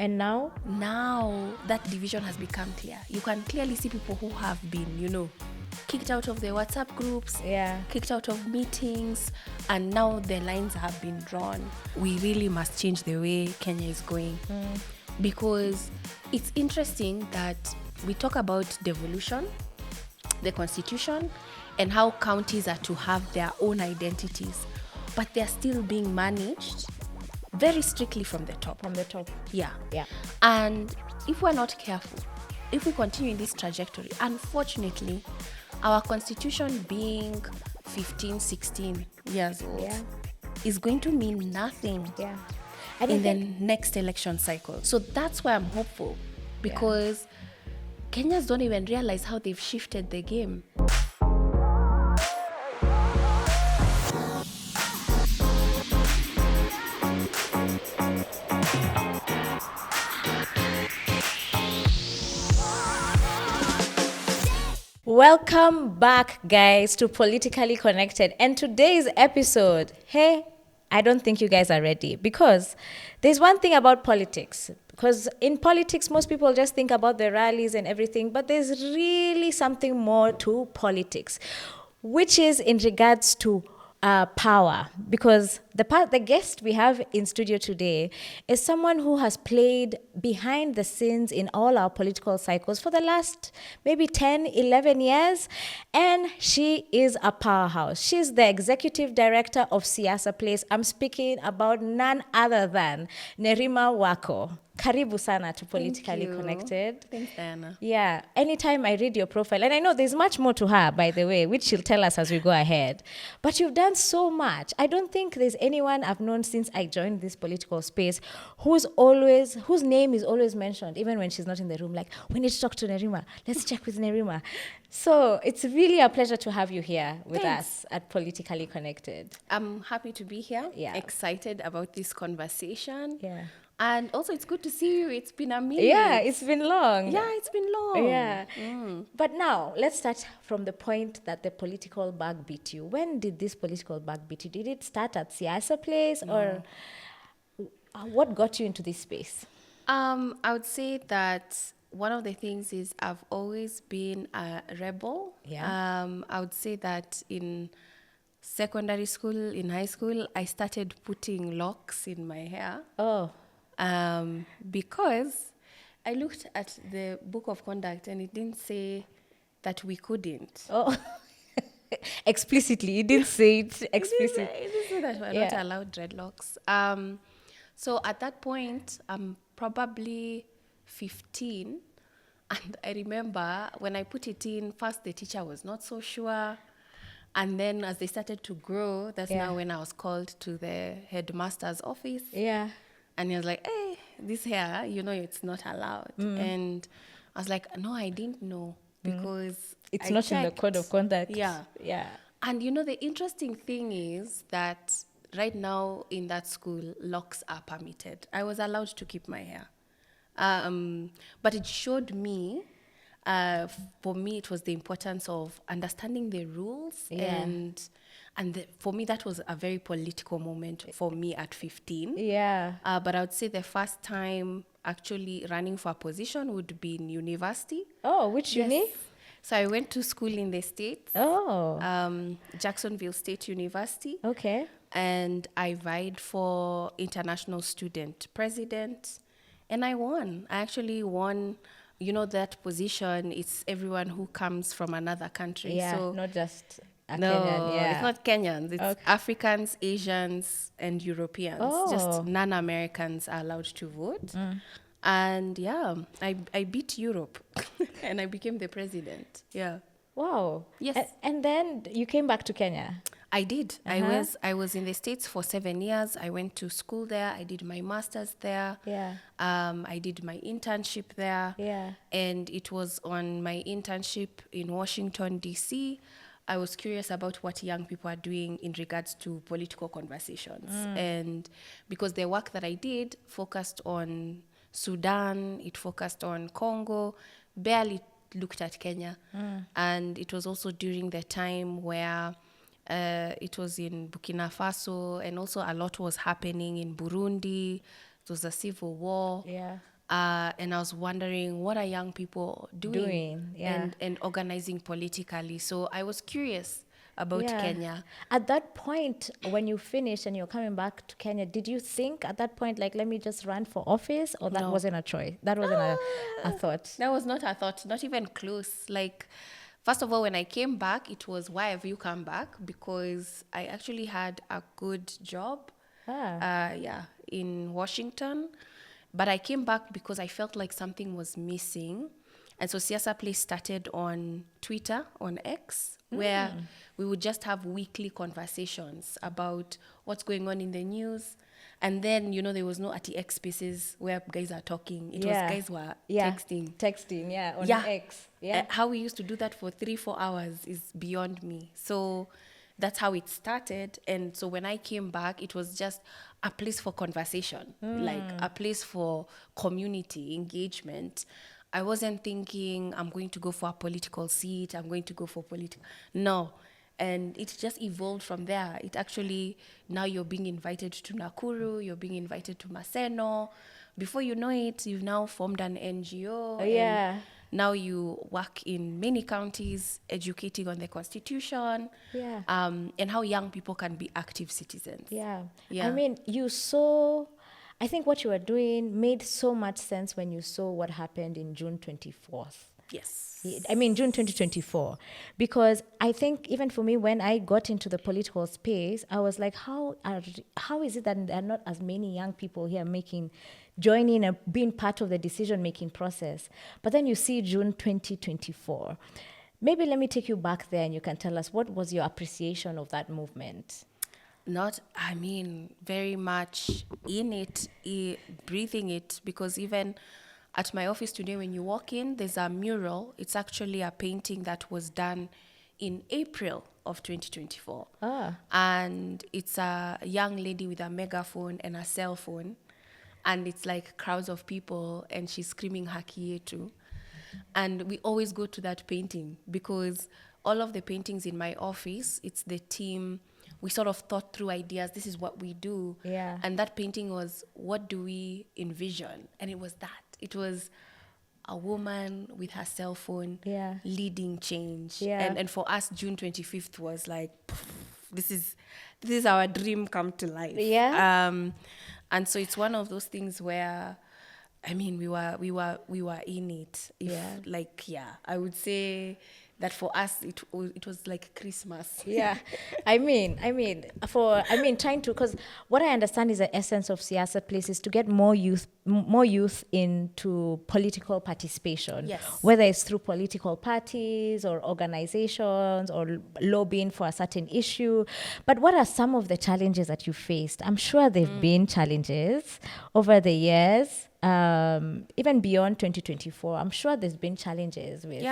And now? Now that division has become clear. You can clearly see people who have been, kicked out of the WhatsApp groups, kicked out of meetings, and now the lines have been drawn. We really must change the way Kenya is going. Because it's interesting that we talk about devolution, the constitution, and how counties are to have their own identities, but they're still being managed very strictly from the top. Yeah. And if we're not careful, if we continue in this trajectory, unfortunately, our constitution being 15, 16 years old is going to mean nothing in the next election cycle. So that's why I'm hopeful, because Kenyans don't even realize how they've shifted the game. Welcome back, guys, to PolitiKali Konekted. And today's episode, I don't think you guys are ready, because there's one thing about politics. Because in politics, most people just think about the rallies and everything, but there's really something more to politics, which is in regards to power. Because the guest we have in studio today is someone who has played behind the scenes in all our political cycles for the last maybe 10, 11 years. And she is a powerhouse. She's the executive director of Siasa Place. I'm speaking about none other than Nerima Wako. Karibu sana to PolitiKali Konekted. Thanks, Diana. Yeah. Anytime I read your profile, and I know there's much more to her, by the way, which she'll tell us as we go ahead. But you've done so much. I don't think there's anyone I've known since I joined this political space whose name is always mentioned, even when she's not in the room. Like, we need to talk to Nerima. Let's check with Nerima. So it's really a pleasure to have you here with us at PolitiKali Konekted. I'm happy to be here. Yeah. Excited about this conversation. Yeah. And also, it's good to see you. It's been a minute. Yeah, it's been long. Yeah, it's been long. Yeah. But now, let's start from the point that the political bug beat you. When did this political bug beat you? Did it start at Siasa Place, or what got you into this space? I would say that one of the things is I've always been a rebel. Yeah. I would say that in secondary school, in high school, I started putting locks in my hair. Oh. Because I looked at the book of conduct and it didn't say that we couldn't. Oh. Explicitly. You didn't say it explicitly. It didn't say that we're not allowed dreadlocks. So at that point, I'm probably 15. And I remember when I put it in, first the teacher was not so sure. And then as they started to grow, that's now when I was called to the headmaster's office. Yeah. And he was like, hey, this hair, it's not allowed. And I was like, no, I didn't know, because it's I not checked. in the code of conduct. Yeah. And the interesting thing is that right now in that school, locks are permitted. I was allowed to keep my hair. But it showed me, for me, it was the importance of understanding the rules. And for me, that was a very political moment for me at 15. Yeah. But I would say the first time actually running for a position would be in university. Oh, which uni? So I went to school in the States. Oh. Jacksonville State University. Okay. And I vied for international student president. And I won. I actually won. That position, it's everyone who comes from another country. Yeah, so not just no, Kenyan. Yeah. It's not Kenyans. It's Africans, Asians, and Europeans. Oh. Just non-Americans are allowed to vote. And I beat Europe and I became the president. Yeah. Wow. Yes. And then you came back to Kenya. I did. I was in the States for 7 years. I went to school there. I did my master's there. Yeah. I did my internship there. Yeah. And it was on my internship in Washington, D.C. I was curious about what young people are doing in regards to political conversations. And because the work that I did focused on Sudan, it focused on Congo, barely looked at Kenya. And it was also during the time where it was in Burkina Faso, and also a lot was happening in Burundi, It was a civil war. Yeah. And I was wondering, what are young people doing, yeah. and organizing politically? So I was curious about Kenya. At that point, when you finished and you're coming back to Kenya, did you think at that point, like, let me just run for office, or that wasn't a choice? That wasn't a thought? That was not a thought, not even close. Like, first of all, when I came back, it was, why have you come back? Because I actually had a good job, in Washington. But I came back because I felt like something was missing. And so Siasa Place started on Twitter, on X, where we would just have weekly conversations about what's going on in the news. And then, there was no RTX spaces where guys are talking. It was guys were texting. Texting, on X. Yeah. How we used to do that for 3-4 hours is beyond me. So that's how it started. And so when I came back, it was just a place for conversation, like a place for community engagement. I wasn't thinking I'm going to go for a political seat, I'm going to go for political. No. And it just evolved from there. It actually, now you're being invited to Nakuru, you're being invited to Maseno. Before you know it, you've now formed an NGO. And now you work in many counties, educating on the Constitution, and how young people can be active citizens. I mean, I think what you were doing made so much sense when you saw what happened in June 24th. Yes. I mean, June 2024. Because I think even for me, when I got into the political space, I was like, how is it that there are not as many young people here joining and being part of the decision-making process? But then you see June 2024. Maybe let me take you back there and you can tell us, what was your appreciation of that movement? Very much in it, breathing it, because even at my office today, when you walk in, there's a mural. It's actually a painting that was done in April of 2024. And it's a young lady with a megaphone and a cell phone. And it's like crowds of people, and she's screaming Haki Yetu. And we always go to that painting because all of the paintings in my office, it's the team. We sort of thought through ideas. This is what we do. And that painting was, what do we envision? And it was that. It was a woman with her cell phone leading change. And for us, June 25th was like, this is our dream come to life. And so it's one of those things where, we were in it. I would say that for us, it was like Christmas. Trying to, because what I understand is the essence of Siasa Place is to get more youth into political participation. Whether it's through political parties or organizations or lobbying for a certain issue. But what are some of the challenges that you faced? I'm sure there've been challenges over the years. Even beyond 2024, I'm sure there's been challenges with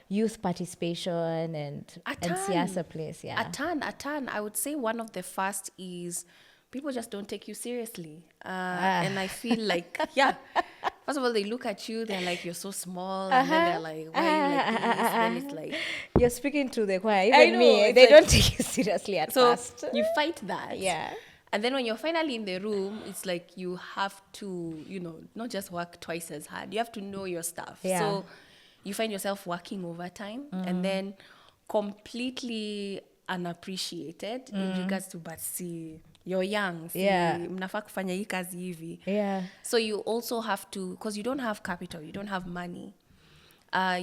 youth participation and Siasa Place. A ton. I would say one of the first is people just don't take you seriously. And I feel like, first of all, they look at you, they're like, you're so small. And then they're like, why are you like this? Then it's like, you're speaking to the choir. Even me, they don't take you seriously at first. So you fight that. And then when you're finally in the room, it's like you have to, not just work twice as hard. You have to know your stuff. So you find yourself working overtime and then completely unappreciated in regards to, but see, you're young. Mnafaa kufanya hii kazi hivi. So you also have to, because you don't have capital, you don't have money.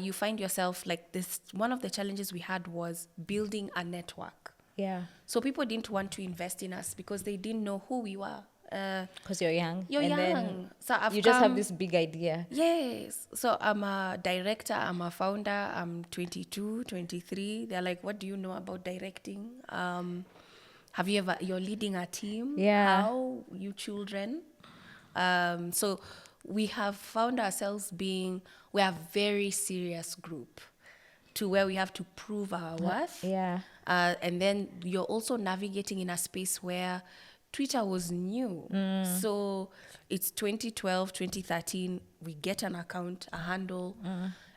You find yourself like this. One of the challenges we had was building a network. So people didn't want to invest in us because they didn't know who we were. Because you're young. You're young. So you just have this big idea. Yes. So I'm a director, I'm a founder, I'm 22, 23. They're like, what do you know about directing? You're leading a team? How? You children? So we have found ourselves we're a very serious group to where we have to prove our worth. And then you're also navigating in a space where Twitter was new. So it's 2012, 2013, we get an account, a handle,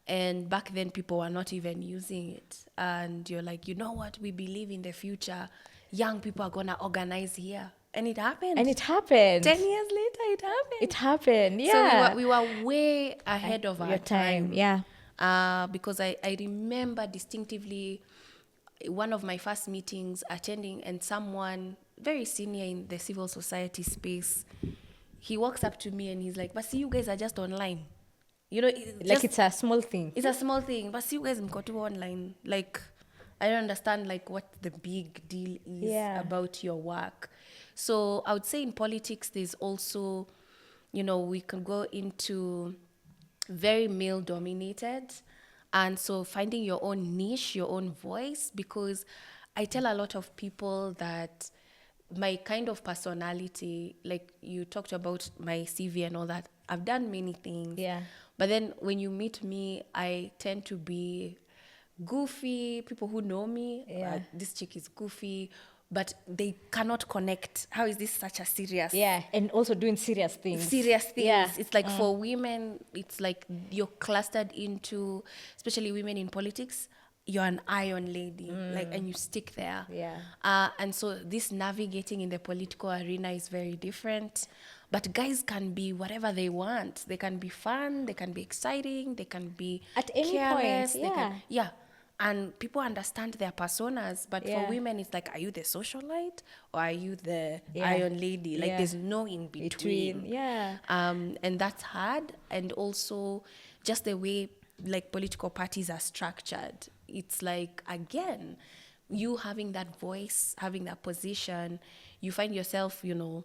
and back then people were not even using it. And you're like, you know what, we believe in the future. Young people are going to organize here. And it happened. 10 years later, it happened. It happened, yeah. So we were way ahead of our time. Yeah. Because I remember distinctively one of my first meetings attending, and someone very senior in the civil society space, he walks up to me and he's like, but see, you guys are just online. You know, like it's a small thing. It's a small thing. But see, you guys mko tu online. Like, I don't understand like what the big deal is about your work. So I would say in politics, there's also, you know, we can go into very male dominated. And so finding your own niche, your own voice, because I tell a lot of people that my kind of personality, like you talked about my CV and all that, I've done many things. Yeah. But then when you meet me, I tend to be goofy. People who know me, this chick is goofy, but they cannot connect. How is this such a serious? Yeah, and also doing serious things. Yeah. It's like for women, it's like you're clustered into, especially women in politics, you're an iron lady, like, and you stick there. Yeah. And so this navigating in the political arena is very different. But guys can be whatever they want. They can be fun, they can be exciting, they can be at any careless, point. And people understand their personas. But for women, it's like, are you the socialite or are you the iron lady? Like, there's no in between. Yeah. And that's hard. And also just the way like political parties are structured. It's like, again, you having that voice, having that position, you find yourself, you know,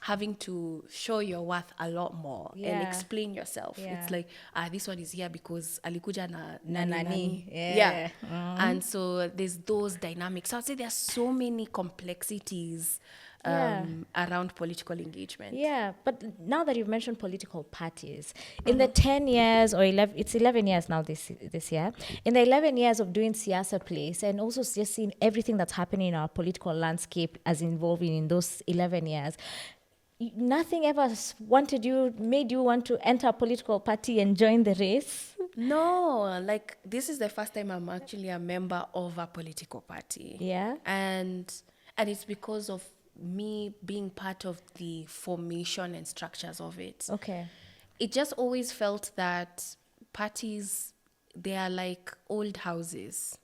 having to show your worth a lot more and explain yourself. It's like, this one is here because alikuja na nani. Yeah. And so there's those dynamics. So I'd say there's so many complexities around political engagement. Yeah, but now that you've mentioned political parties, in the 10 years or 11, it's 11 years now this year, in the 11 years of doing Siasa Place and also just seeing everything that's happening in our political landscape as involving in those 11 years, nothing ever made you want to enter a political party and join the race? No, like this is the first time I'm actually a member of a political party. Yeah. And it's because of me being part of the formation and structures of it. Okay. It just always felt that parties, they are like old houses.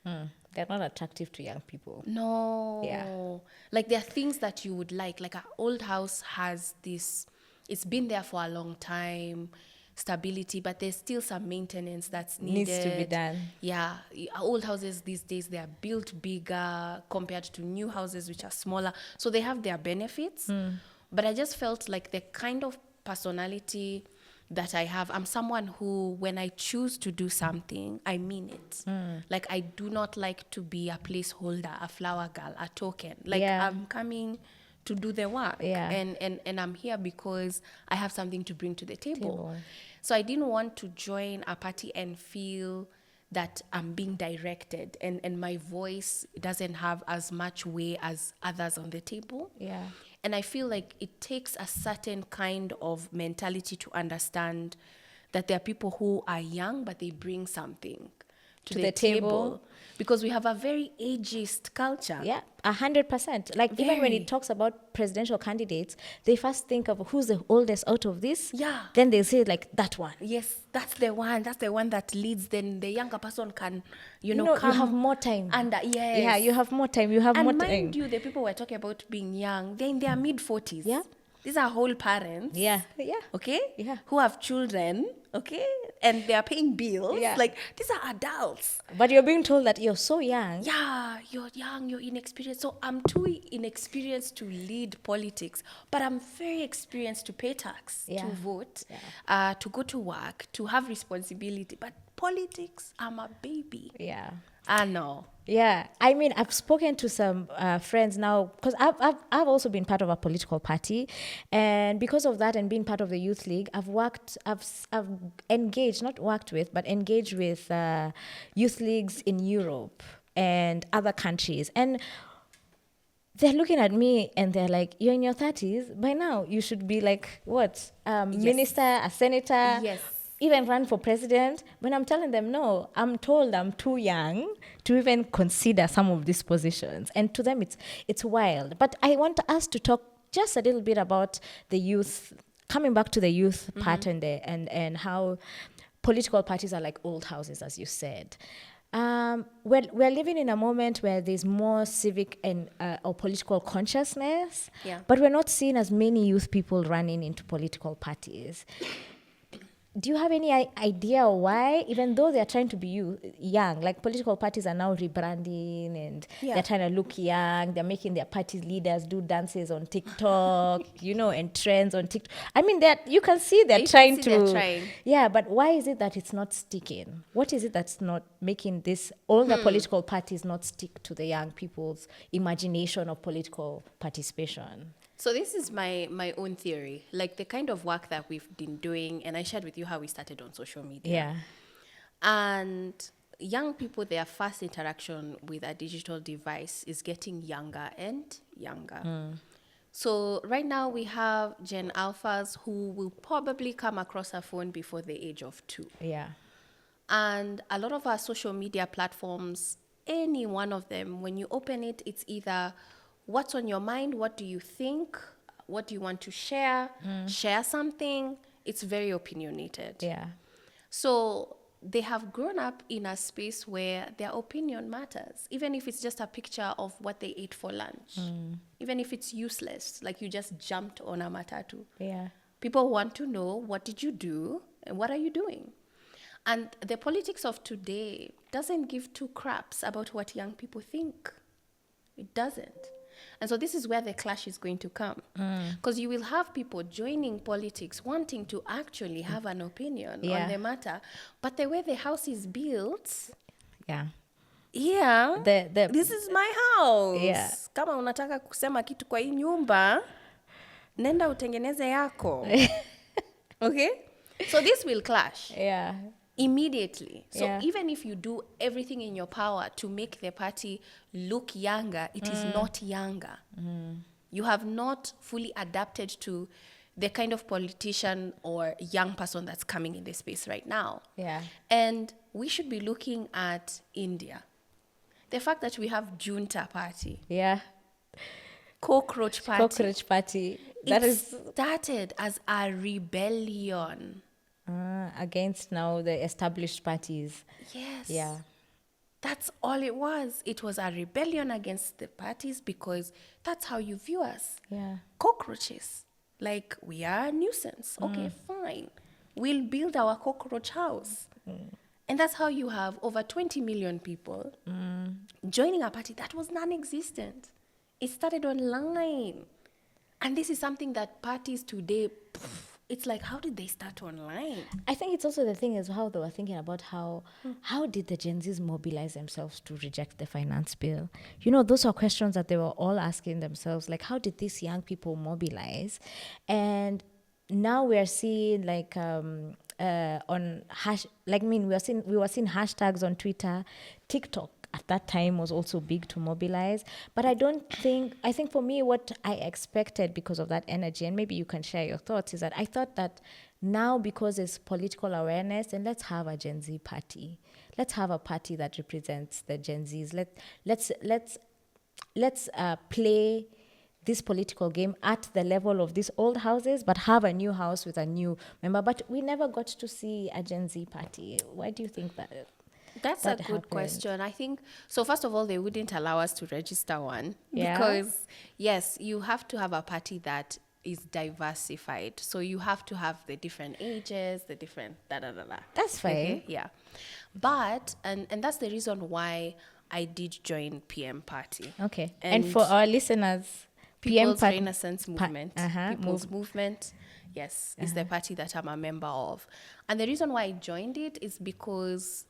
They're not attractive to young people. No. Yeah. Like there are things that you would like an old house has this, it's been there for a long time, stability, but there's still some maintenance that's needed. Needs to be done. Yeah. Old houses these days, they are built bigger compared to new houses, which are smaller. So they have their benefits. But I just felt like the kind of personality that I have, I'm someone who, when I choose to do something, I mean it. Like, I do not like to be a placeholder, a flower girl, a token. Like, I'm coming to do the work. Yeah. And I'm here because I have something to bring to the table. So I didn't want to join a party and feel that I'm being directed and my voice doesn't have as much weight as others on the table. Yeah. And I feel like it takes a certain kind of mentality to understand that there are people who are young, but they bring something to the table. Because we have a very ageist culture. Yeah, 100%. Like, even when it talks about presidential candidates, they first think of who's the oldest out of this. Yeah. Then they say, like, that one. Yes, that's the one. That's the one that leads. Then the younger person can, come. You have more time. Yeah, you have more time. And mind you, the people we're talking about being young, they're in their mid-40s. Yeah. These are whole parents. Yeah. Okay? Yeah. Who have children, okay? And they are paying bills. Yeah. Like, these are adults. But you're being told that you're so young. Yeah, you're young, you're inexperienced. So I'm too inexperienced to lead politics, but I'm very experienced to pay tax, to vote, to go to work, to have responsibility. But politics, I'm a baby. Yeah. I know. Yeah, I mean, I've spoken to some friends now because I've also been part of a political party, and because of that and being part of the youth league, I've engaged, not worked with, but engaged with youth leagues in Europe and other countries, and they're looking at me and they're like, "You're in your 30s by now. You should be like what? Minister, a senator." Yes. even run for president, when I'm telling them, no, I'm told I'm too young to even consider some of these positions. And to them, it's wild. But I want us to talk just a little bit about the youth, coming back to the youth pattern there, and how political parties are like old houses, as you said. We're living in a moment where there's more civic and or political consciousness, but we're not seeing as many youth people running into political parties. Do you have any idea why, even though they're trying to be young, like political parties are now rebranding and they're trying to look young, they're making their party leaders do dances on TikTok, and trends on TikTok. I mean, you can see they're trying. Yeah, but why is it that it's not sticking? What is it that's not making this older political parties not stick to the young people's imagination of political participation? So this is my own theory, like the kind of work that we've been doing, and I shared with you how we started on social media. Yeah. And young people, their first interaction with a digital device is getting younger and younger. So right now we have Gen Alphas who will probably come across a phone before the age of 2. Yeah. And a lot of our social media platforms, any one of them, when you open it, it's either what's on your mind, what do you think, what do you want to share, share something. It's very opinionated. Yeah. So they have grown up in a space where their opinion matters, even if it's just a picture of what they ate for lunch, even if it's useless, like you just jumped on a matatu. Yeah. People want to know, what did you do and what are you doing? And the politics of today doesn't give two craps about what young people think. It doesn't. And so this is where the clash is going to come. Because you will have people joining politics wanting to actually have an opinion on the matter. But the way the house is built, this is my house. Yeah. Kama unataka kusema kitu kwa hii nyumba, nenda utengeneze yako. Okay? So this will clash. Yeah. Immediately. So even if you do everything in your power to make the party look younger, it is not younger. You have not fully adapted to the kind of politician or young person that's coming in this space right now. Yeah. And we should be looking at India. The fact that we have Junta party. Yeah. Cockroach party. Cockroach party. Started as a rebellion. Against now the established parties. Yes. Yeah. That's all it was. It was a rebellion against the parties because that's how you view us. Yeah. Cockroaches. Like, we are a nuisance. Okay, fine. We'll build our cockroach house. And that's how you have over 20 million people joining a party that was non-existent. It started online. And this is something that parties today, it's like, how did they start online? I think it's also the thing is how they were thinking about how did the Gen Zs mobilize themselves to reject the finance bill? Those are questions that they were all asking themselves. Like, how did these young people mobilize? And now we are seeing like we were seeing hashtags on Twitter, TikTok. At that time was also big to mobilize. But I think for me, what I expected because of that energy, and maybe you can share your thoughts, is that I thought that now because there's political awareness, and let's have a Gen Z party. Let's have a party that represents the Gen Zs. Let's play this political game at the level of these old houses, but have a new house with a new member. But we never got to see a Gen Z party. Why do you think that? That's a good question. I think, so first of all, they wouldn't allow us to register one. Yeah. Because, yes, you have to have a party that is diversified. So you have to have the different ages, the different da-da-da-da. That's fine. Okay? Yeah. But, and that's the reason why I did join PM Party. Okay. And for our listeners, People's Renaissance Movement. People's Movement. Yes, is the party that I'm a member of. And the reason why I joined it is because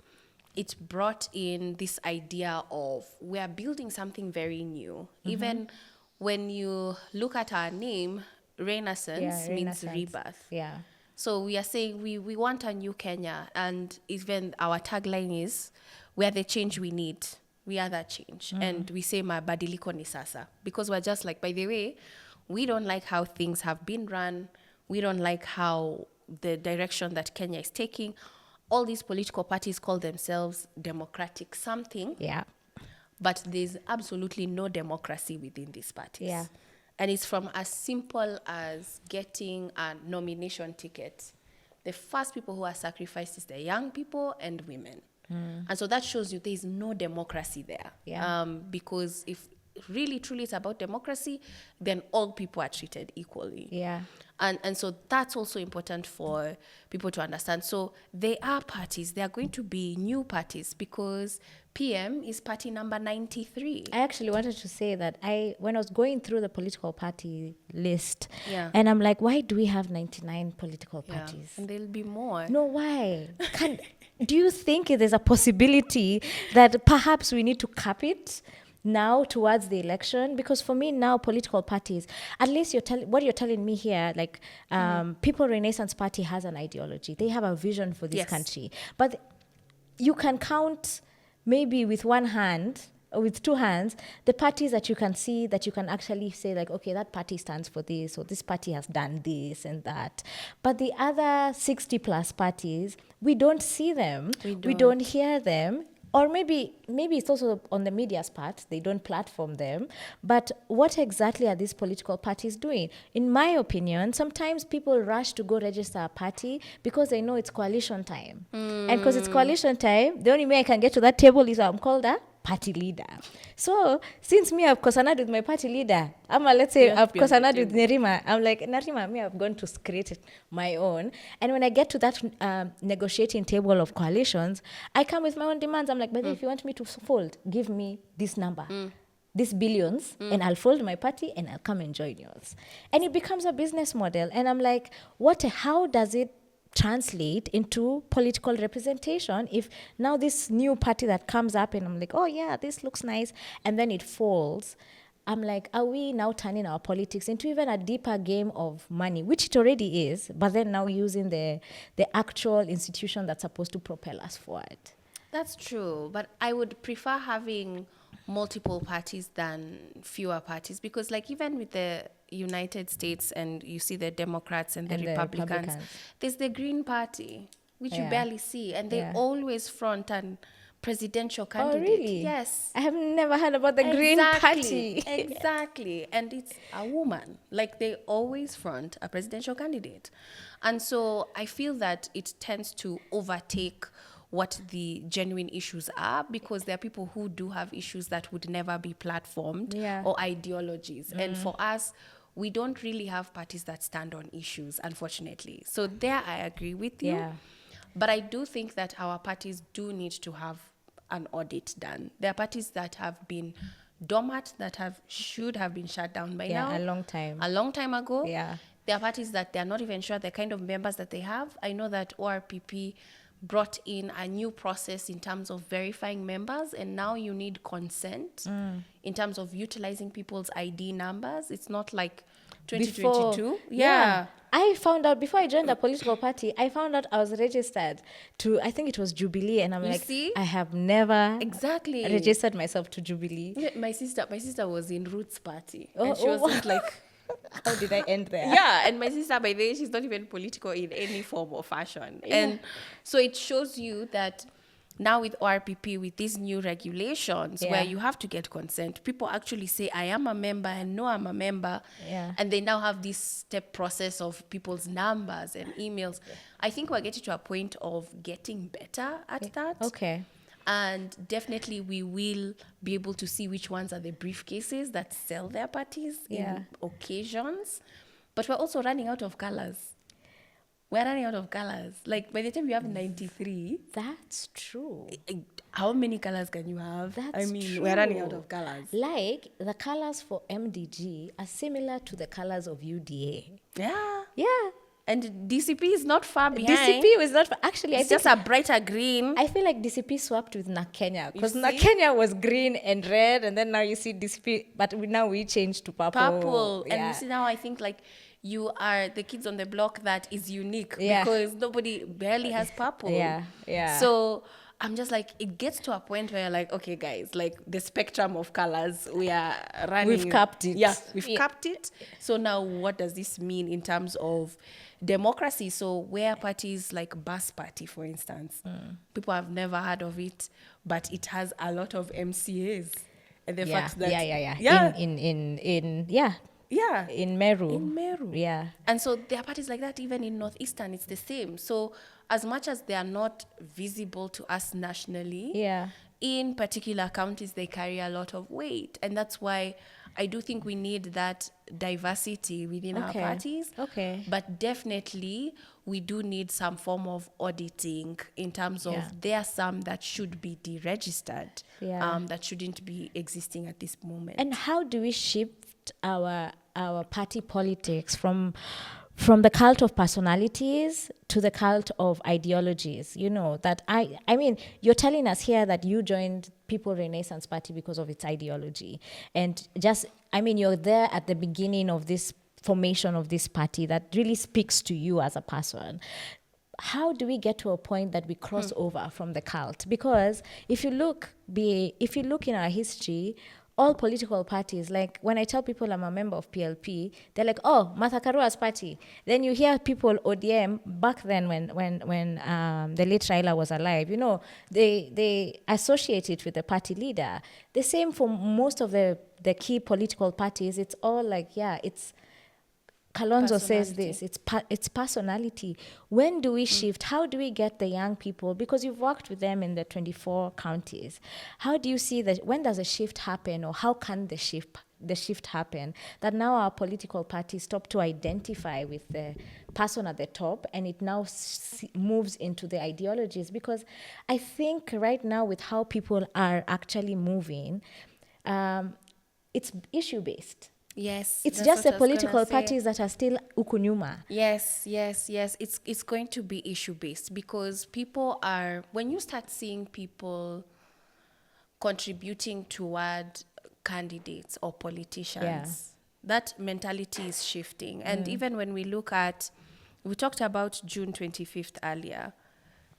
it brought in this idea of we are building something very new. Even when you look at our name, Renaissance means rebirth. Yeah. So we are saying we want a new Kenya. And even our tagline is, we are the change we need. We are that change. And we say mabadiliko ni sasa. Because we're just like, by the way, we don't like how things have been run. We don't like how the direction that Kenya is taking. All these political parties call themselves democratic something. Yeah. But there's absolutely no democracy within these parties. Yeah. And it's from as simple as getting a nomination ticket. The first people who are sacrificed is the young people and women. And so that shows you there's no democracy there. Yeah. Because if really, truly it's about democracy, then all people are treated equally. Yeah. And so that's also important for people to understand. So there are parties. There are going to be new parties because PM is party number 93. I actually wanted to say that when I was going through the political party list, and I'm like, why do we have 99 political parties? And there'll be more. No, why? Do you think there's a possibility that perhaps we need to cap it now towards the election? Because for me now, political parties, at least what you're telling me here, like People Renaissance Party has an ideology. They have a vision for this country. But you can count maybe with one hand or with two hands the parties that you can see, that you can actually say like, okay, that party stands for this, or this party has done this and that. But the other 60 plus parties, we don't see them. We don't hear them. Or maybe it's also on the media's part, they don't platform them. But what exactly are these political parties doing? In my opinion, sometimes people rush to go register a party because they know it's coalition time. And because it's coalition time, the only way I can get to that table is I'm called a party leader. So since me, I've cosaned with my party leader, let's say I've cosaned with Nerima, I'm like, Nerima, me, I've gone to create my own. And when I get to that negotiating table of coalitions, I come with my own demands. I'm like, but if you want me to fold, give me this number, these billions, and I'll fold my party and I'll come and join yours. And it becomes a business model. And I'm like, how does it translate into political representation if now this new party that comes up and I'm like, oh yeah, this looks nice, and then it falls? I'm like, are we now turning our politics into even a deeper game of money, which it already is, but then now using the actual institution that's supposed to propel us forward? That's true, but I would prefer having multiple parties than fewer parties, because like even with the United States, and you see the Democrats and the Republicans, there's the Green Party, which you barely see, and they always front an presidential candidate. Oh, really? Yes. I have never heard about the Green Party. Exactly. And it's a woman. Like, they always front a presidential candidate. And so I feel that it tends to overtake what the genuine issues are, because there are people who do have issues that would never be platformed, or ideologies. And for us, we don't really have parties that stand on issues, unfortunately. So there I agree with you. But I do think that our parties do need to have an audit done. There are parties that have been dormant, that should have been shut down by now. A long time ago. There are parties that they're not even sure the kind of members that they have. I know that ORPP brought in a new process in terms of verifying members, and now you need consent in terms of utilizing people's ID numbers. It's not like 2022. I found out before I joined the political party, I found out I was registered to, I think it was Jubilee, and I'm I have never registered myself to Jubilee. Yeah, my sister was in Roots Party, and she was just like, how did I end there? And my sister, by the way, she's not even political in any form or fashion. And so it shows you that now with ORPP, with these new regulations where you have to get consent, people actually say, I am a member and know I'm a member. And they now have this step process of people's numbers and emails. I think we're getting to a point of getting better at that. Okay. And definitely we will be able to see which ones are the briefcases that sell their parties in occasions. But we're also running out of colors. We're running out of colors. Like, by the time you have 93... That's true. How many colors can you have? True. We're running out of colors. Like, the colors for MDG are similar to the colors of UDA. Yeah. And DCP is not far behind. DCP was not far. Actually, it's just a brighter green. I feel like DCP swapped with Kenya, because Kenya was green and red, and then now you see DCP, but now we changed to purple. And you see now, I think like you are the kids on the block that is unique, because nobody barely has purple. Yeah. So I'm just like, it gets to a point where you're like, okay, guys, like the spectrum of colors, we are running. We've capped it. Yeah, we've capped it. So now what does this mean in terms of democracy? So where parties like Bus Party, for instance, people have never heard of it, but it has a lot of MCAs. And the fact that... Yeah. In Meru. In Meru. Yeah. And so there are parties like that even in Northeastern, it's the same. So as much as they are not visible to us nationally, in particular counties, they carry a lot of weight. And that's why I do think we need that diversity within our parties. Okay. But definitely, we do need some form of auditing in terms of there are some that should be deregistered, that shouldn't be existing at this moment. And how do we shift our party politics from the cult of personalities to the cult of ideologies? You know, that I mean, you're telling us here that you joined People Renaissance Party because of its ideology. And just, I mean, you're there at the beginning of this formation of this party that really speaks to you as a person. How do we get to a point that we cross over from the cult? Because if you look in our history, all political parties, like when I tell people I'm a member of PLP, they're like, oh, Martha Karua's party. Then you hear people, ODM, back then when the late Raila was alive, you know, they associate it with the party leader. The same for most of the key political parties. It's all like, it's Kalonzo says this, it's personality. When do we shift? How do we get the young people? Because you've worked with them in the 24 counties. How do you see that? When does a shift happen, or how can the shift happen? That now our political parties stop to identify with the person at the top, and it now moves into the ideologies. Because I think right now with how people are actually moving, it's issue-based. Yes, it's just the political parties that are still ukunyuma. Yes. It's going to be issue based, because people are, when you start seeing people contributing toward candidates or politicians, that mentality is shifting. And even when we look at, we talked about June 25th earlier.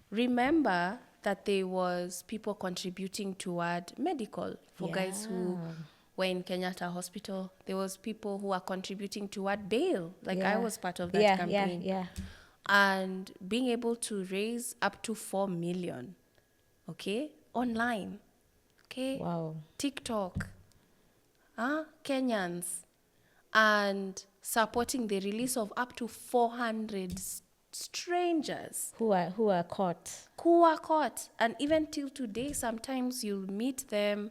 Remember that there was people contributing toward medical for guys who were in Kenyatta Hospital. There was people who are contributing toward bail. Like I was part of that campaign. And being able to raise up to 4 million, online, Wow. TikTok, Kenyans, and supporting the release of up to 400 strangers who are caught. And even till today, sometimes you'll meet them.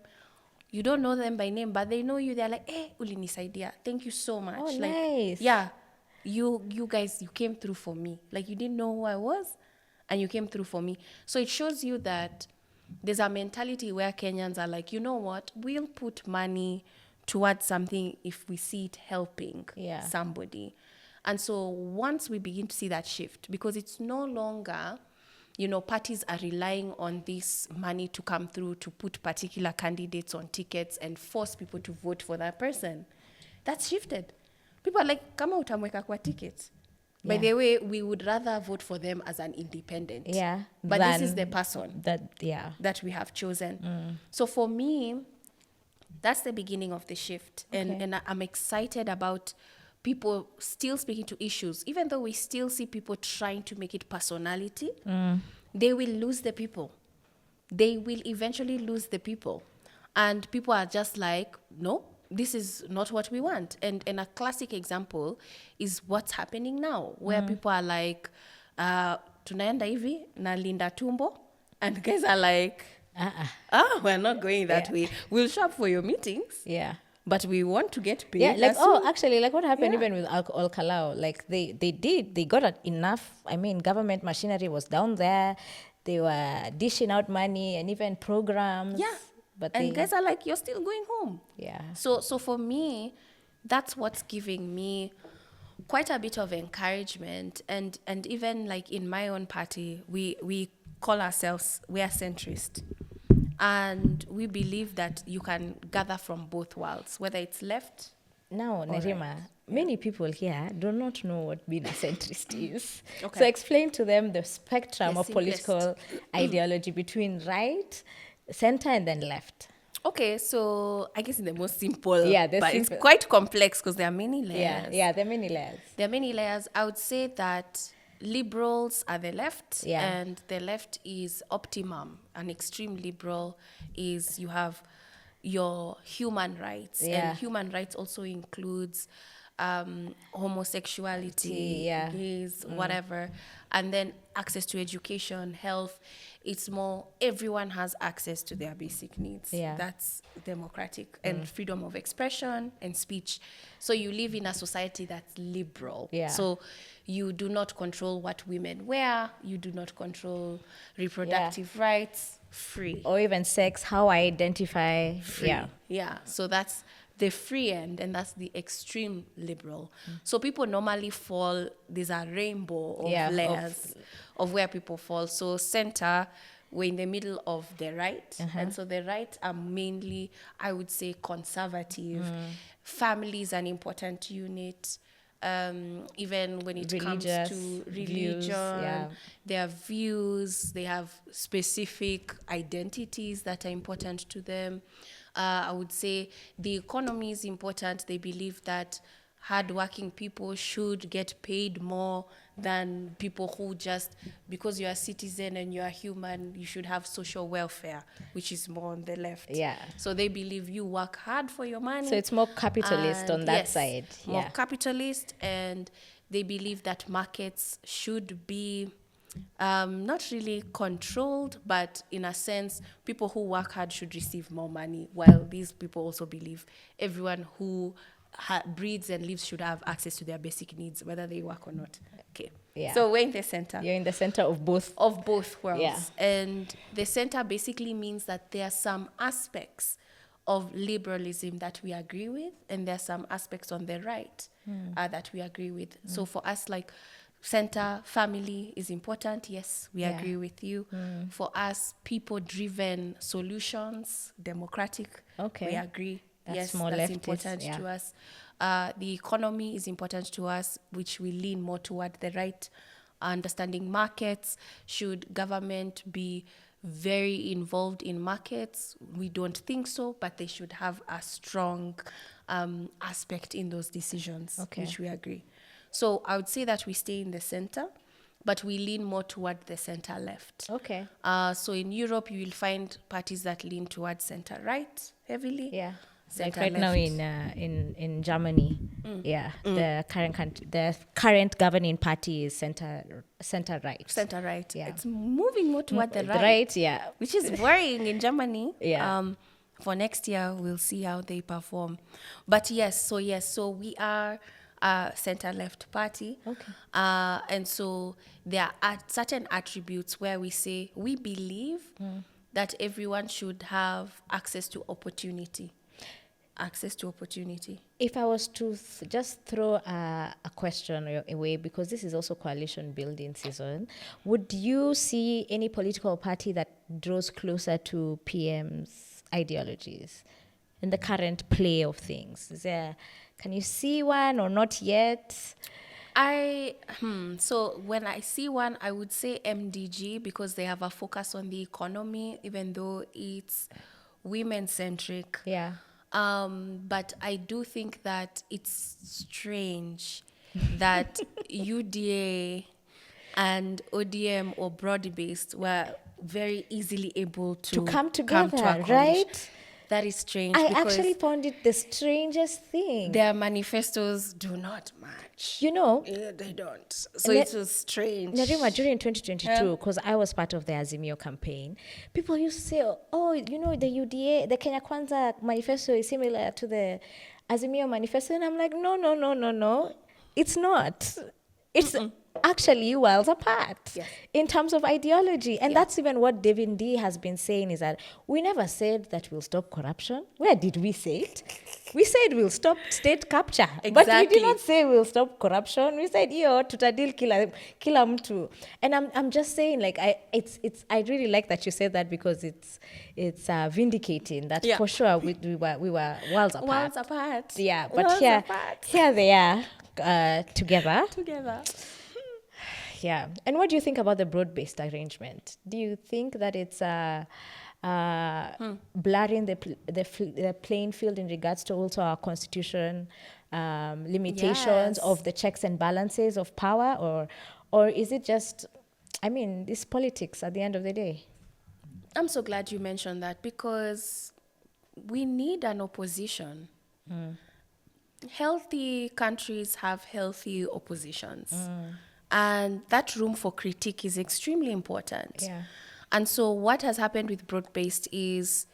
You don't know them by name, but they know you. They're like, hey, ulinisaidia. Thank you so much. Oh, like, nice. Yeah. You guys, you came through for me. Like, you didn't know who I was, and you came through for me. So it shows you that there's a mentality where Kenyans are like, you know what? We'll put money towards something if we see it helping somebody. And so once we begin to see that shift, because it's no longer... parties are relying on this money to come through to put particular candidates on tickets and force people to vote for that person. That's shifted. People are like, kama utamweka kwa ticket. By the way, we would rather vote for them as an independent. Yeah. But this is the person that we have chosen. So for me, that's the beginning of the shift. And I'm excited about people still speaking to issues, even though we still see people trying to make it personality, they will lose the people. They will eventually lose the people. And people are just like, no, this is not what we want. And a classic example is what's happening now, where people are like, tunaenda hivi na linda tumbo. And guys are like, we're not going that way. We'll show up for your meetings. Yeah. But we want to get paid. Yeah, like, actually, like what happened even with Al Kalau, like they got enough. I mean, government machinery was down there. They were dishing out money and even programs. Yeah. But guys are like, you're still going home. Yeah. So for me, that's what's giving me quite a bit of encouragement. And even like in my own party, we call ourselves, we are centrist. And we believe that you can gather from both worlds, whether it's left, Now, Nerima, many people here do not know what being a centrist is. Okay. So explain to them the spectrum of simplest. political ideology between right, center, and then left. Okay, so I guess in the most simple, but it's quite complex because there are many layers. Yeah, there are many layers. There are many layers. I would say that liberals are the left, and the left is optimum. An extreme liberal is you have your human rights, and human rights also includes homosexuality, gays, whatever, and then access to education, health. It's more everyone has access to their basic needs. That's democratic and freedom of expression and speech. So you live in a society that's liberal. So you do not control what women wear. You do not control reproductive rights. Free. Or even sex, how I identify. Free. So that's the free end, and that's the extreme liberal. So people normally fall, there's a rainbow of layers of where people fall. So center, we're in the middle of the right. And so the right are mainly, I would say, conservative. Family is an important unit. Even when it comes to religion, their views, they have specific identities that are important to them. I would say the economy is important. They believe that hardworking people should get paid more than people who just, because you're a citizen and you're a human, you should have social welfare, which is more on the left. So they believe you work hard for your money. So it's more capitalist on that side. More capitalist, and they believe that markets should be not really controlled, but in a sense, people who work hard should receive more money, while these people also believe everyone who breathes and lives should have access to their basic needs, whether they work or not. Okay. So we're in the center. You're in the center of both. Of both worlds. And the center basically means that there are some aspects of liberalism that we agree with, and there are some aspects on the right that we agree with. So for us, like, center, family is important. Yes, we agree with you. For us, people-driven solutions, democratic, we agree. That's important to us. The economy is important to us, which we lean more toward the right. Understanding markets, should government be very involved in markets? We don't think so, but they should have a strong aspect in those decisions, which we agree. So I would say that we stay in the center, but we lean more toward the center left. So in Europe, you will find parties that lean towards center right heavily. Like right now in Germany, the current governing party is center right. Center right. It's moving more toward the right. Which is worrying in Germany. For next year, we'll see how they perform. But so we are a center-left party. And so there are certain attributes where we say we believe that everyone should have access to opportunity. If I was to just throw a question away, because this is also coalition building season, would you see any political party that draws closer to PM's ideologies in the current play of things? Can you see one or not yet? So when I see one, I would say MDG, because they have a focus on the economy, even though it's women-centric. But I do think that it's strange that UDA and ODM or broad-based were very easily able to come together, right? That is strange. I actually found it the strangest thing. Their manifestos do not match. They don't. So it was strange. Nerima, during 2022, because I was part of the Azimio campaign, people used to say, the UDA, the Kenya Kwanza manifesto is similar to the Azimio manifesto. And I'm like, no. It's not. It's actually worlds apart Yes. in terms of ideology. And that's even what Devin D has been saying, is that we never said that we'll stop corruption. Where did we say it? We said we'll stop state capture. But we Exactly. did not say we'll stop corruption. We said, tutadil kila mtu. And I'm just saying, like, I really like that you said that, because it's vindicating that for sure we were worlds apart. Worlds apart. Yeah, but Worlds here apart. they are together. Together. Yeah. And what do you think about the broad-based arrangement? Do you think that it's blurring the playing field in regards to also our constitution, limitations of the checks and balances of power, or is it just, this politics at the end of the day? I'm so glad you mentioned that, because we need an opposition. Healthy countries have healthy oppositions. And that room for critique is extremely important. Yeah. And so what has happened with broad-based is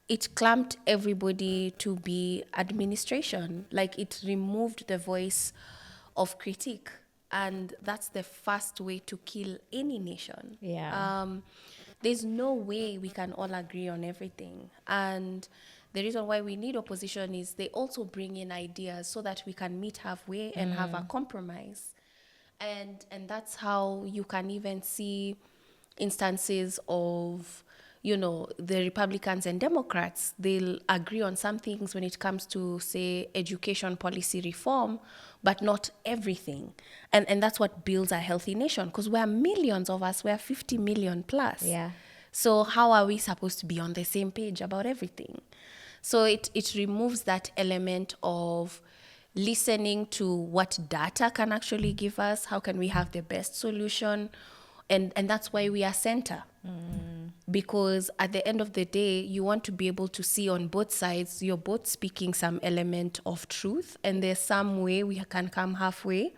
it clamped everybody to be administration. Like, it removed the voice of critique. And that's the first way to kill any nation. Yeah. There's no way we can all agree on everything. And the reason why we need opposition is they also bring in ideas so that we can meet halfway and have a compromise. And that's how you can even see instances of, the Republicans and Democrats. They'll agree on some things when it comes to, say, education policy reform, but not everything. And that's what builds a healthy nation, because we're millions of us. We're 50 million plus. Yeah. So how are we supposed to be on the same page about everything? So it removes that element of listening to what data can actually give us, how can we have the best solution, and that's why we are center. Because at the end of the day, you want to be able to see on both sides, you're both speaking some element of truth, and there's some way we can come halfway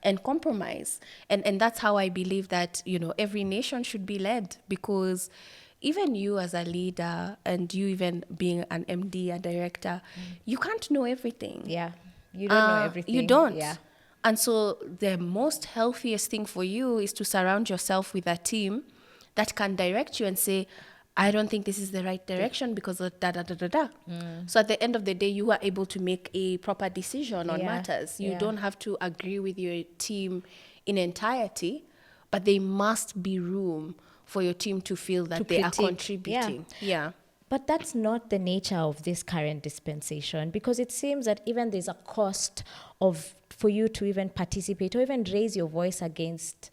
and compromise. And that's how I believe that, every nation should be led, because even you as a leader, and you even being an MD, a director, you can't know everything. Yeah. You don't know everything. You don't. Yeah. And so the most healthiest thing for you is to surround yourself with a team that can direct you and say, I don't think this is the right direction because of da-da-da-da-da. So at the end of the day, you are able to make a proper decision on matters. You don't have to agree with your team in entirety, but there must be room for your team to feel that they are contributing. Yeah. But that's not the nature of this current dispensation, because it seems that even there's a cost for you to even participate or even raise your voice against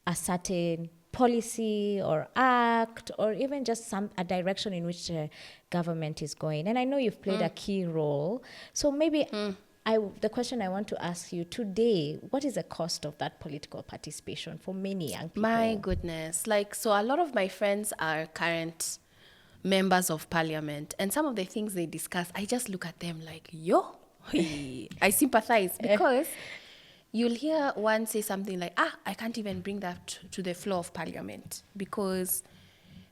a certain policy or act, or even just a direction in which the government is going. And I know you've played a key role. So maybe the question I want to ask you today, what is the cost of that political participation for many young people? My goodness. So a lot of my friends are current members of parliament, and some of the things they discuss, I just look at them like, I sympathize, because you'll hear one say something like, I can't even bring that to the floor of parliament because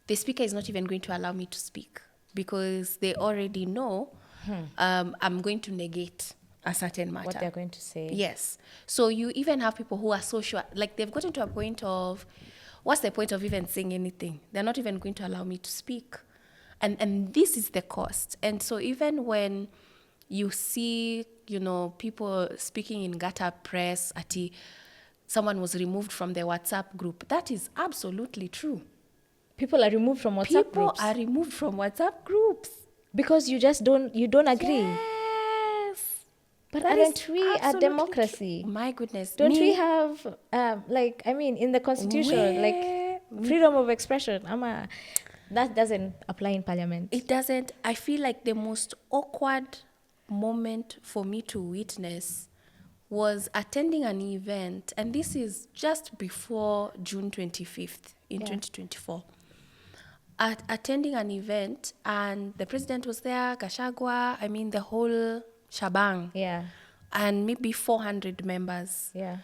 the speaker is not even going to allow me to speak, because they already know I'm going to negate a certain matter. What they're going to say. Yes. So you even have people who are so sure, like they've gotten to a point of, what's the point of even saying anything? They're not even going to allow me to speak. And this is the cost. And so even when you see, people speaking in gutter press, someone was removed from the WhatsApp group, that is absolutely true. People are removed from WhatsApp groups? People are removed from WhatsApp groups. Because you don't agree? Yes. But aren't we a democracy? My goodness. Don't we have, in the constitution, freedom of expression? That doesn't apply in parliament. It doesn't. I feel like the most awkward moment for me to witness was attending an event, and this is just before June 25th in 2024. Attending an event, and the president was there, Gachagua, the whole shebang. Yeah. And maybe 400 members. Yeah.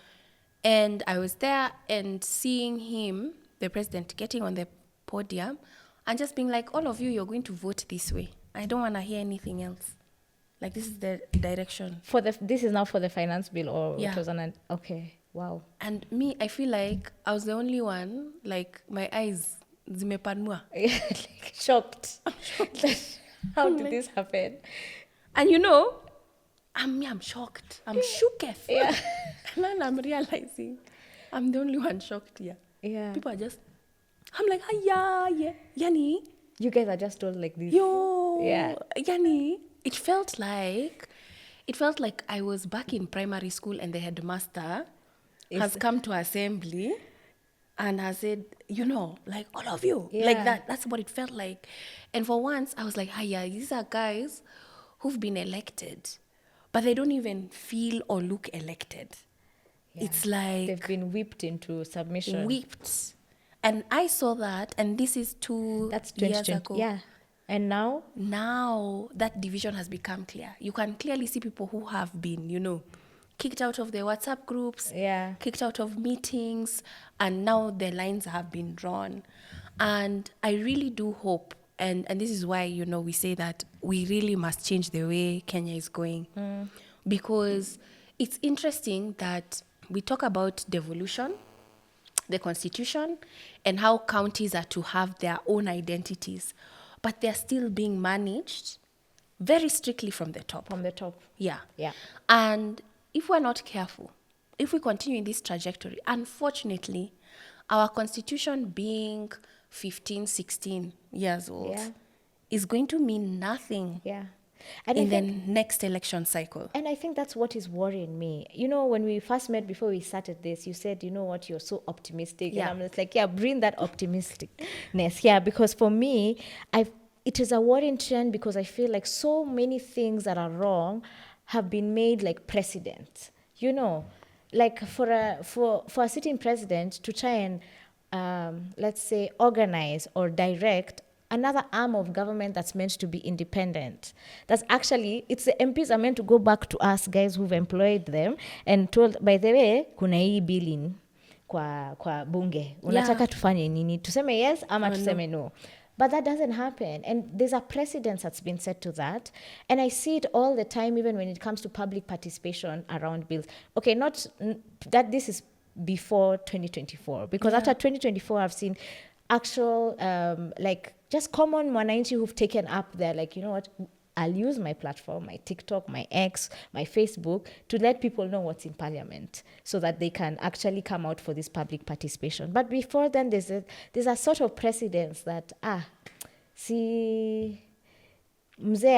And I was there and seeing him, the president, getting on the podium and just being like, all of you, you're going to vote this way. I don't want to hear anything else. Like, this is the direction. This is now for the finance bill, or it was okay. Wow. Wow. And me, I feel like I was the only one, like my eyes zimepanua. Like shocked. How did this happen? And I'm shocked. I'm shooketh. Yeah. And then I'm realizing I'm the only one shocked here. Yeah. People are just, I'm like, yeah. Yani, You guys are just all like this. yo. Yeah. Yani, it felt like I was back in primary school and the headmaster has come to assembly and has said, like all of you, like that. That's what it felt like. And for once, I was like, yeah, these are guys who've been elected, but they don't even feel or look elected. Yeah. It's like they've been whipped into submission. Whipped. And I saw that, and this is 2 years ago. Yeah. And now? Now that division has become clear. You can clearly see people who have been, kicked out of their WhatsApp groups, kicked out of meetings, and now the lines have been drawn. And I really do hope, and this is why, we say that we really must change the way Kenya is going. Because it's interesting that we talk about devolution, the constitution, and how counties are to have their own identities, but they're still being managed very strictly from the top. From the top. Yeah. Yeah. And if we're not careful, if we continue in this trajectory, unfortunately, our constitution being 15, 16 years old is going to mean nothing. Yeah. In the next election cycle. And I think that's what is worrying me. When we first met before we started this, you said, you're so optimistic. Yeah. And I'm just like, bring that optimisticness. Yeah, because for me, it is a worrying trend because I feel like so many things that are wrong have been made like precedent. Like for a sitting president to try and, let's say, organize or direct another arm of government that's meant to be independent. That's actually, it's the MPs are meant to go back to us guys who've employed them and told, by the way, kuna hii billing kwa bunge. Unataka tufanye nini? Tuseme yes ama tuseme no. But that doesn't happen. And there's a precedence that's been set to that. And I see it all the time, even when it comes to public participation around bills. Okay, not that this is before 2024, because after 2024, I've seen actual, just common mwananchi who've taken up there, like, you know what, I'll use my platform, my TikTok, my X, my Facebook, to let people know what's in parliament so that they can actually come out for this public participation. But before then, there's a sort of precedence that, mzee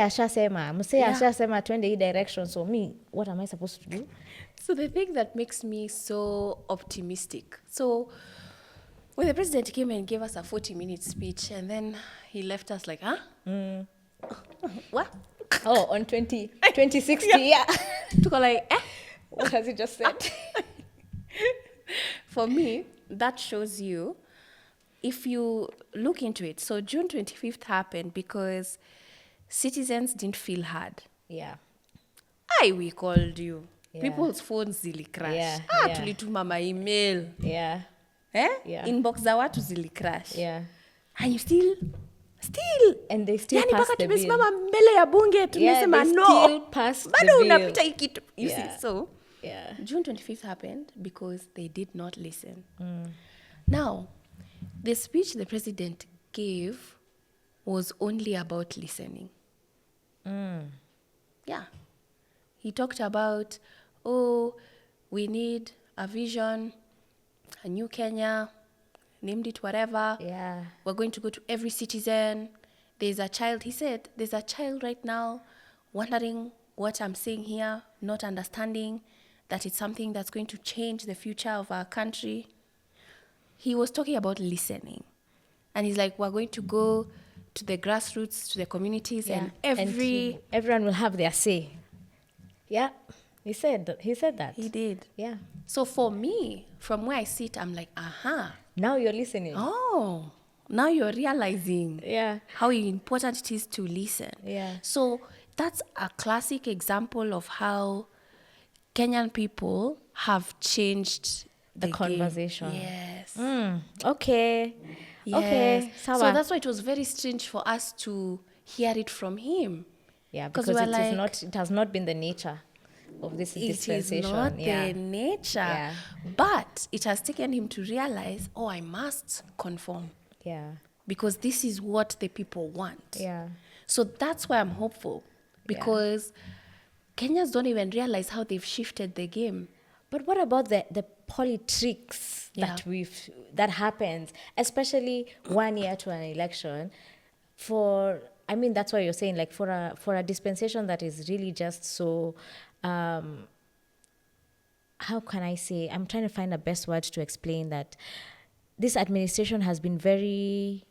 ashasema twende hii direction, so me, what am I supposed to do? So the thing that makes me so optimistic, so when the president came and gave us a 40-minute speech, and then he left us like, what? Oh, on 2060, yeah. To go like, What has he just said? For me, that shows you, if you look into it, so June 25th happened because citizens didn't feel heard. Yeah. We called you. Yeah. People's phones zilicrash. Yeah. Tulituma ma email. Yeah. Yeah. Inbox za watu zilicrash. Yeah. And you still and they still yani pass mpaka the bill. tumesimama mbele ya bunge tumesema they no. Still pass bado the bill. unapita hii kitu. You see, so June 25th happened because they did not listen. Now, the speech the president gave was only about listening. Yeah. He talked about, we need a vision, a new Kenya, named it whatever. Yeah. We're going to go to every citizen. There's a child, he said, there's a child right now wondering what I'm saying here, not understanding that it's something that's going to change the future of our country. He was talking about listening. And he's like, we're going to go to the grassroots, to the communities, and everyone will have their say. Yeah. He said that. He did. Yeah. So for me, from where I sit, I'm like, now you're listening. Oh, now you're realizing how important it is to listen. Yeah. So that's a classic example of how Kenyan people have changed the conversation. Game. Yes. Okay. Yes. Okay. So that's why it was very strange for us to hear it from him. Yeah, because it has not been the nature of this It dispensation. is not their nature. Yeah. But it has taken him to realize, I must conform. Yeah. Because this is what the people want. Yeah. So that's why I'm hopeful. Because Kenyans don't even realize how they've shifted the game. But what about the politics that happens, especially 1 year to an election? That's why you're saying, like, for a dispensation that is really just so, how can I say? I'm trying to find the best words to explain that this administration has been very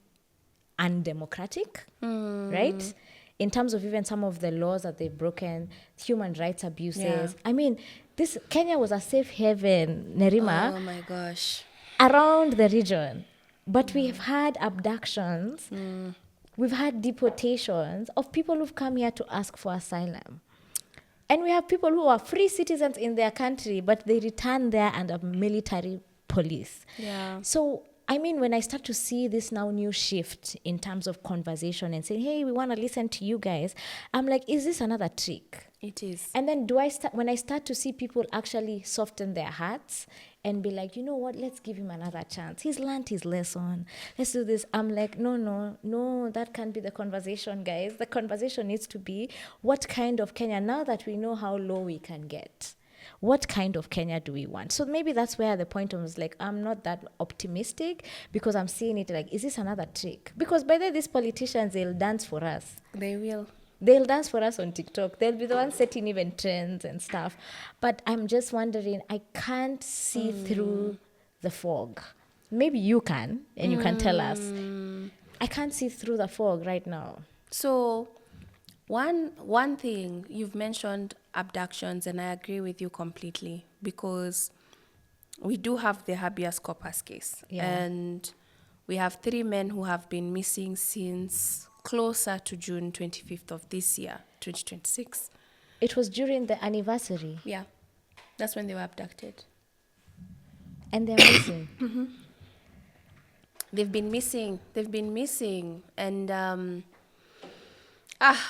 undemocratic, right? In terms of even some of the laws that they've broken, human rights abuses. Yeah. This Kenya was a safe haven, Nerima. Oh my gosh. Around the region. But we've had abductions, we've had deportations of people who've come here to ask for asylum. And we have people who are free citizens in their country, but they return there under military police. Yeah. So, when I start to see this now new shift in terms of conversation and saying, hey, we want to listen to you guys, I'm like, is this another trick? It is. And then when I start to see people actually soften their hearts and be like, you know what, let's give him another chance. He's learned his lesson. Let's do this. I'm like, no, that can't be the conversation, guys. The conversation needs to be, what kind of Kenya, now that we know how low we can get, what kind of Kenya do we want? So maybe that's where the point was like, I'm not that optimistic because I'm seeing it like, is this another trick? Because by the way, these politicians, they'll dance for us. They will. They'll dance for us on TikTok. They'll be the ones setting even trends and stuff. But I'm just wondering, I can't see through the fog. Maybe you can, and you can tell us. I can't see through the fog right now. So one thing, you've mentioned abductions, and I agree with you completely, because we do have the habeas corpus case. Yeah. And we have 3 men who have been missing since closer to June 25th of this year, 2026. It was during the anniversary. Yeah. That's when they were abducted. And they're missing. They've been missing. And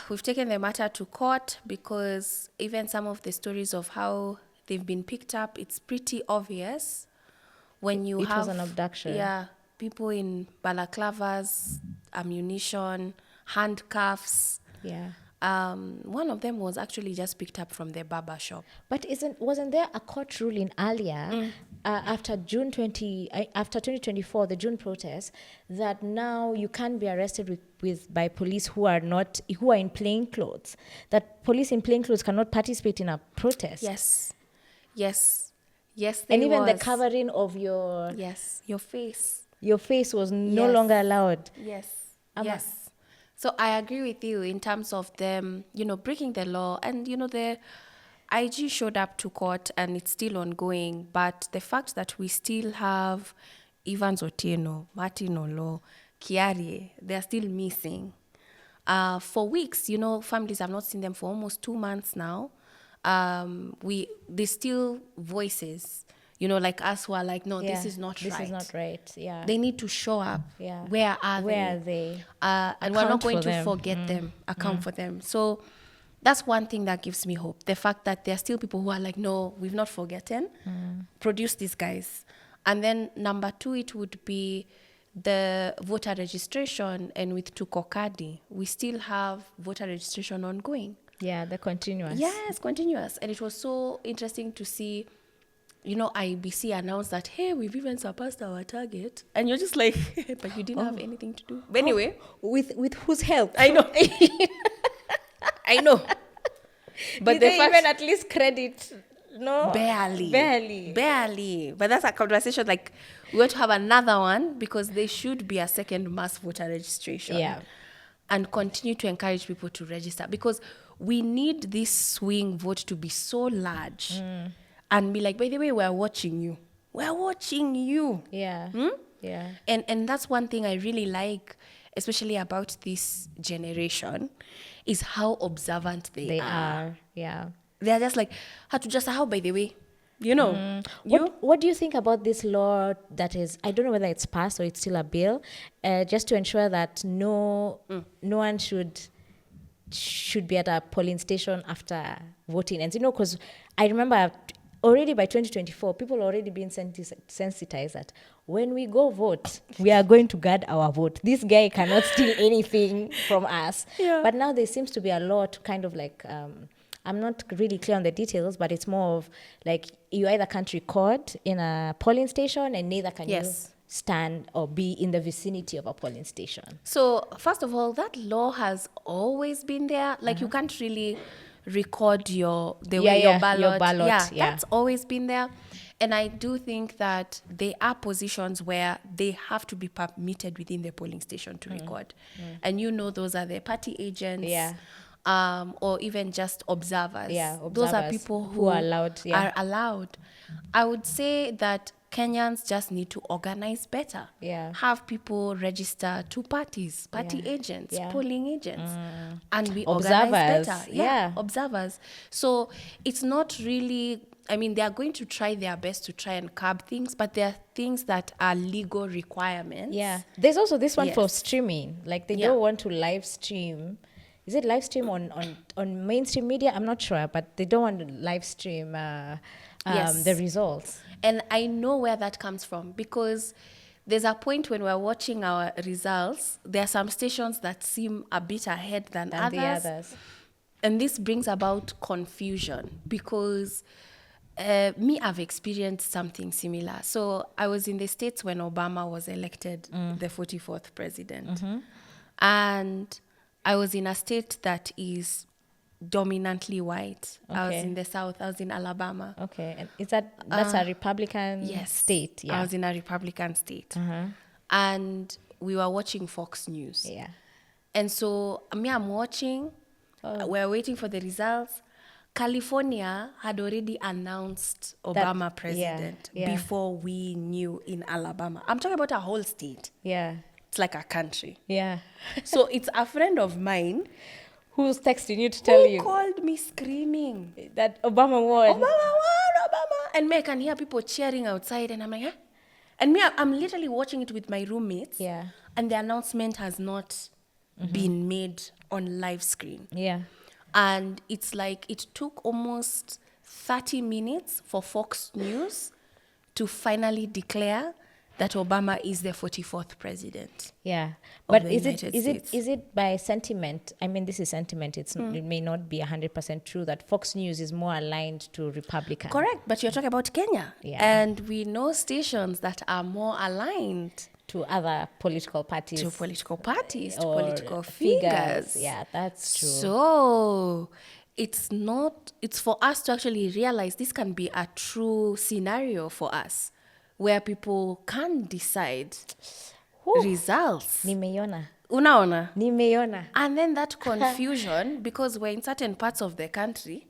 we've taken the matter to court, because even some of the stories of how they've been picked up, it's pretty obvious when it was an abduction. Yeah. People in balaclavas, ammunition, handcuffs. Yeah. One of them was actually just picked up from the barber shop. But wasn't there a court ruling earlier after 2024, the June protest, that now you can't be arrested by police who are in plain clothes? That police in plain clothes cannot participate in a protest. Yes. And even the covering of your face. Your face was no longer allowed. Yes. So I agree with you in terms of them, breaking the law. And, the IG showed up to court, and it's still ongoing. But the fact that we still have Evans Otieno, Martin Olo, Kiarie, they're still missing. For weeks, families have not seen them for almost 2 months now. There's still voices, like us, who are like, no, this is not right. This is not right, yeah. They need to show up. Yeah. Where are they? And we're not going to forget them, account for them. So that's one thing that gives me hope. The fact that there are still people who are like, no, we've not forgotten. Produce these guys. And then number 2, it would be the voter registration. And with Tukokadi, we still have voter registration ongoing. Yeah, the continuous. Yes, continuous. And it was so interesting to see, IBC announced that, hey, we've even surpassed our target. And you're just like, but you didn't have anything to do. But anyway. With whose help? I know. I know. But did they even at least credit? No. Barely. But that's a conversation. Like, we want to have another one, because there should be a second mass voter registration. Yeah. And continue to encourage people to register, because we need this swing vote to be so large and be like, by the way, we're watching you. Yeah. Yeah. And that's one thing I really like, especially about this generation, is how observant they are. Yeah. They're just like, how, by the way, What do you think about this law that is, I don't know whether it's passed or it's still a bill, just to ensure that no one should be at a polling station after voting? And because I remember already by 2024, people already been sensitized that when we go vote, we are going to guard our vote. This guy cannot steal anything from us. Yeah. But now there seems to be a lot kind of like, I'm not really clear on the details, but it's more of like you either can't record in a polling station and neither can you stand or be in the vicinity of a polling station. So first of all, that law has always been there. Like you can't really record your ballot. Yeah, that's always been there. And I do think that there are positions where they have to be permitted within the polling station to record. And those are the party agents. Yeah. Or even just observers. Yeah, observers. Those are people who are allowed. Yeah. Are allowed. I would say that Kenyans just need to organize better. Yeah. Have people register to parties, party agents, polling agents, and we organize better. Yeah, observers. So it's not really. I mean, they are going to try their best to try and curb things, but there are things that are legal requirements. Yeah. There's also this one for streaming. Like they don't want to live stream. Is it live stream on mainstream media? I'm not sure, but they don't want to live stream the results. And I know where that comes from because there's a point when we're watching our results, there are some stations that seem a bit ahead than others. And this brings about confusion because I've experienced something similar. So I was in the States when Obama was elected the 44th president. And I was in a state that is dominantly white. I was in the South. I was in Alabama. Okay. And that's a Republican state? Yeah. I was in a Republican state. And we were watching Fox News. Yeah. And so I'm watching. We're waiting for the results. California had already announced Obama president before we knew in Alabama. I'm talking about a whole state. Yeah. It's like a country. Yeah. So it's a friend of mine who's texting you to tell you. Who called me screaming that Obama won. Obama won, Obama. And I can hear people cheering outside and I'm like, huh? And I'm literally watching it with my roommates. Yeah. And the announcement has not been made on live screen. Yeah. And it's like it took almost 30 minutes for Fox News to finally declare that Obama is the 44th president. Yeah. But is it by sentiment? I mean, this is sentiment. It may not be 100% true that Fox News is more aligned to Republican. Correct. But you're talking about Kenya. Yeah. And we know stations that are more aligned to other political parties. To political parties, to political figures. Yeah, that's true. So it's for us to actually realize this can be a true scenario for us where people can decide results. Nimeiona. Unaona? Nimeiona. And then that confusion, because we're in certain parts of the country,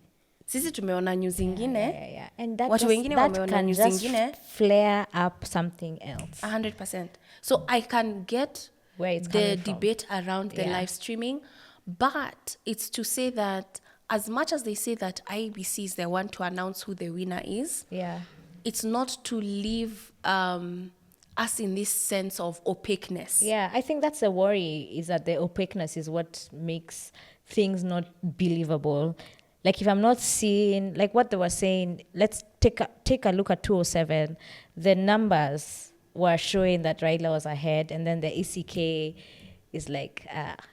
sisi tumeona news ingine. Yeah. And that watu wengine wameona news ingine. Flare up something else. 100%. So I can get where it's the debate around the live streaming, but it's to say that as much as they say that IEBC is the one to announce who the winner is, it's not to leave us in this sense of opaqueness. Yeah, I think that's the worry, is that the opaqueness is what makes things not believable. Like if I'm not seeing, like what they were saying, let's take a look at 207. The numbers were showing that Raila was ahead, and then the ECK is like,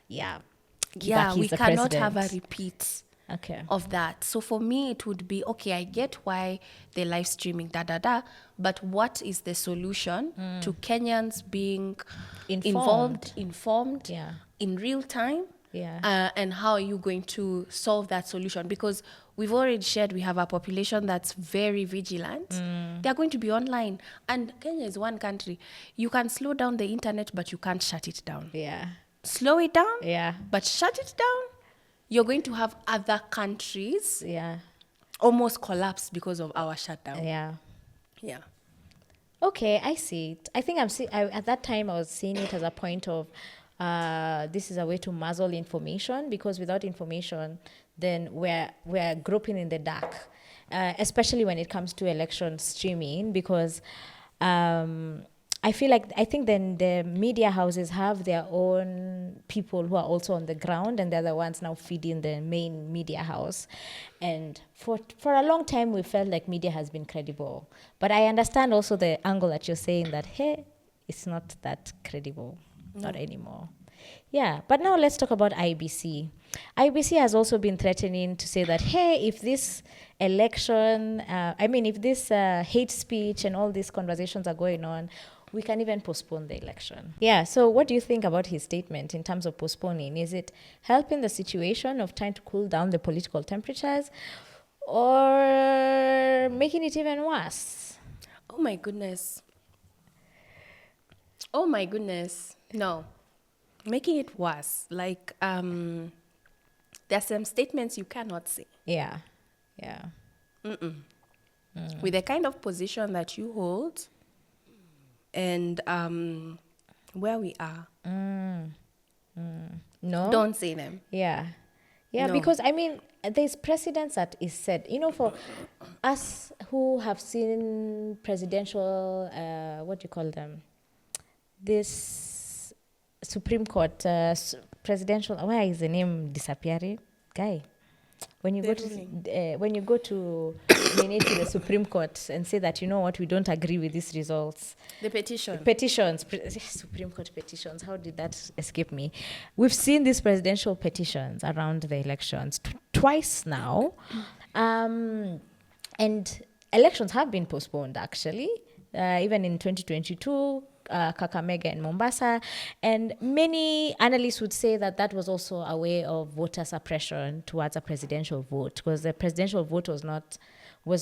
we cannot president. have a repeat of that. So for me, it would be, okay, I get why they're live streaming, but what is the solution to Kenyans being informed in real time? And how are you going to solve that solution? Because we've already shared we have a population that's very vigilant. They're going to be online. And Kenya is one country. You can slow down the internet, but you can't shut it down. Yeah. Slow it down, but shut it down. You're going to have other countries almost collapse because of our shutdown. Yeah. Okay, I see it. I think at that time I was seeing it as a point of this is a way to muzzle information, because without information, then we're groping in the dark, especially when it comes to election streaming, because I think then the media houses have their own people who are also on the ground, and they're the ones now feeding the main media house. And for a long time, we felt like media has been credible. But I understand also the angle that you're saying that, hey, it's not that credible, not anymore. Yeah, but now let's talk about IBC. IBC has also been threatening to say that, hey, if this election, if this hate speech and all these conversations are going on, we can even postpone the election. Yeah, so what do you think about his statement in terms of postponing? Is it helping the situation of trying to cool down the political temperatures, or making it even worse? Oh my goodness. No. Making it worse. Like, there are some statements you cannot say. Yeah. With the kind of position that you hold and where we are. No? Don't say them. Yeah, No. because there's precedence that is set. For us who have seen presidential, what do you call them? This Supreme Court, presidential, why is the name disappearing? Guy. When you go to the Supreme Court and say that, you know what, we don't agree with these results. The petition. Supreme Court petitions. How did that escape me? We've seen these presidential petitions around the elections twice now. And elections have been postponed, actually. Even in 2022, Kakamega and Mombasa. And many analysts would say that that was also a way of voter suppression towards a presidential vote, because the presidential vote was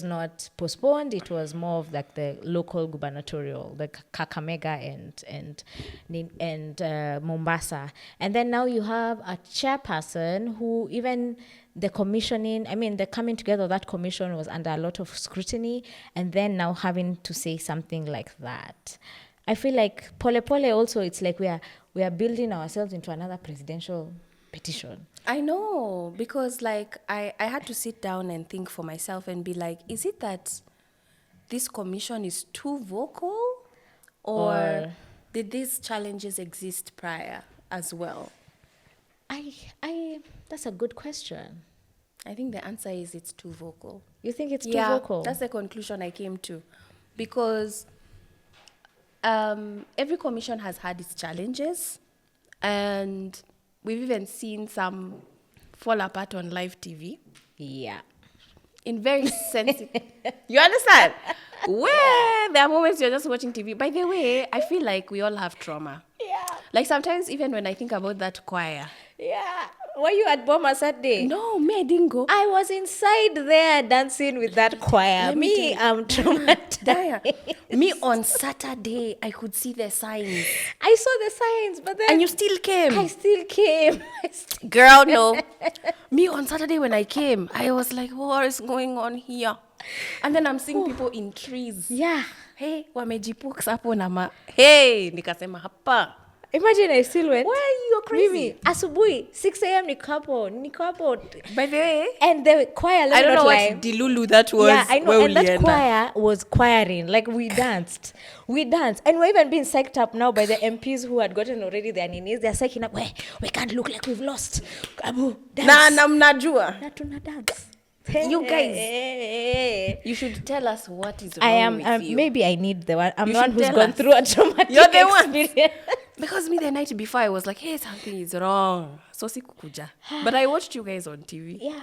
not postponed. It was more of like the local gubernatorial, the Kakamega and Mombasa. And then now you have a chairperson who even the coming together of that commission was under a lot of scrutiny, and then now having to say something like that. I feel like pole also, it's like we are building ourselves into another presidential petition. I know, because like I had to sit down and think for myself and be like, is it that this commission is too vocal, or did these challenges exist prior as well? That's a good question. I think the answer is it's too vocal. You think it's too vocal? That's the conclusion I came to, because every commission has had its challenges, and we've even seen some fall apart on live TV. Yeah. In very sensitive... You understand? Where there are moments you're just watching TV. By the way, I feel like we all have trauma. Yeah. Like sometimes even when I think about that choir. Yeah. Were you at Boma Saturday? No, me, I didn't go. I was inside there dancing with that choir. I'm traumatized. Me on Saturday, I could see the signs. I saw the signs, but then... And you still came. I still came. Girl, no. Me on Saturday when I came, I was like, what is going on here? And then I'm seeing people in trees. Yeah. Hey, wamejipuks hapo na ma... Hey, nikasema hapa. Imagine I still went. Why? You're crazy. Mimi, asubuhi, 6 a.m. niko hapo. By the way, and the choir, I don't know what Dilulu that was. Yeah, I know. And that choir was choiring. Like, we danced. And we're even being psyched up now by the MPs who had gotten already their ninis. They're psyching up, we can't look like we've lost. Abu, dance. Na mnajua. Na tuna dance. You guys, you should tell us what is wrong with you. Maybe I need the one. I'm the one who's gone through a traumatic You're the experience. Because me the night before, I was like, hey, something is wrong. So sikukuja. But I watched you guys on TV. Yeah.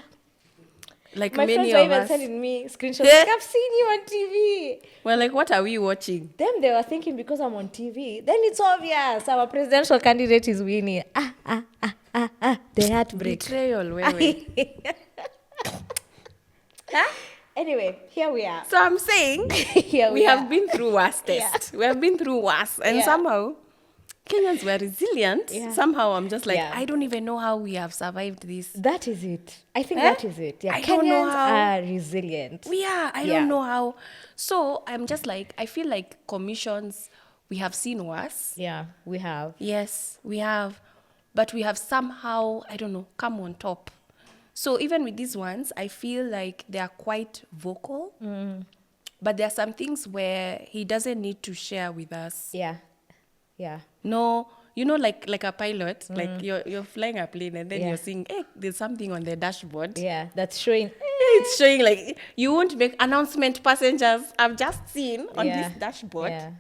Like my many friends were of even us. sending me screenshots. Like, I've seen you on TV. Well, like, what are we watching? Them, they were thinking because I'm on TV. Then it's obvious. Our presidential candidate is winning. The heartbreak. Betrayal, wait. Huh? Anyway, here we are. So I'm saying we have been through worse test. We have been through worse. And somehow Kenyans were resilient. Yeah. Somehow I'm just like, I don't even know how we have survived this. That is it. I think that is it. Yeah. I don't know how. Kenyans are resilient. I don't know how. So I'm just like, I feel like commissions, we have seen worse. Yeah, we have. Yes, we have. But we have somehow, I don't know, come on top. So even with these ones, I feel like they are quite vocal. But there are some things where he doesn't need to share with us. Yeah. Yeah. No, you know, like a pilot, like you're flying a plane and then you're seeing, hey, there's something on the dashboard. Yeah, that's showing. It's showing like you won't make announcement, passengers. I've just seen on this dashboard. Yeah.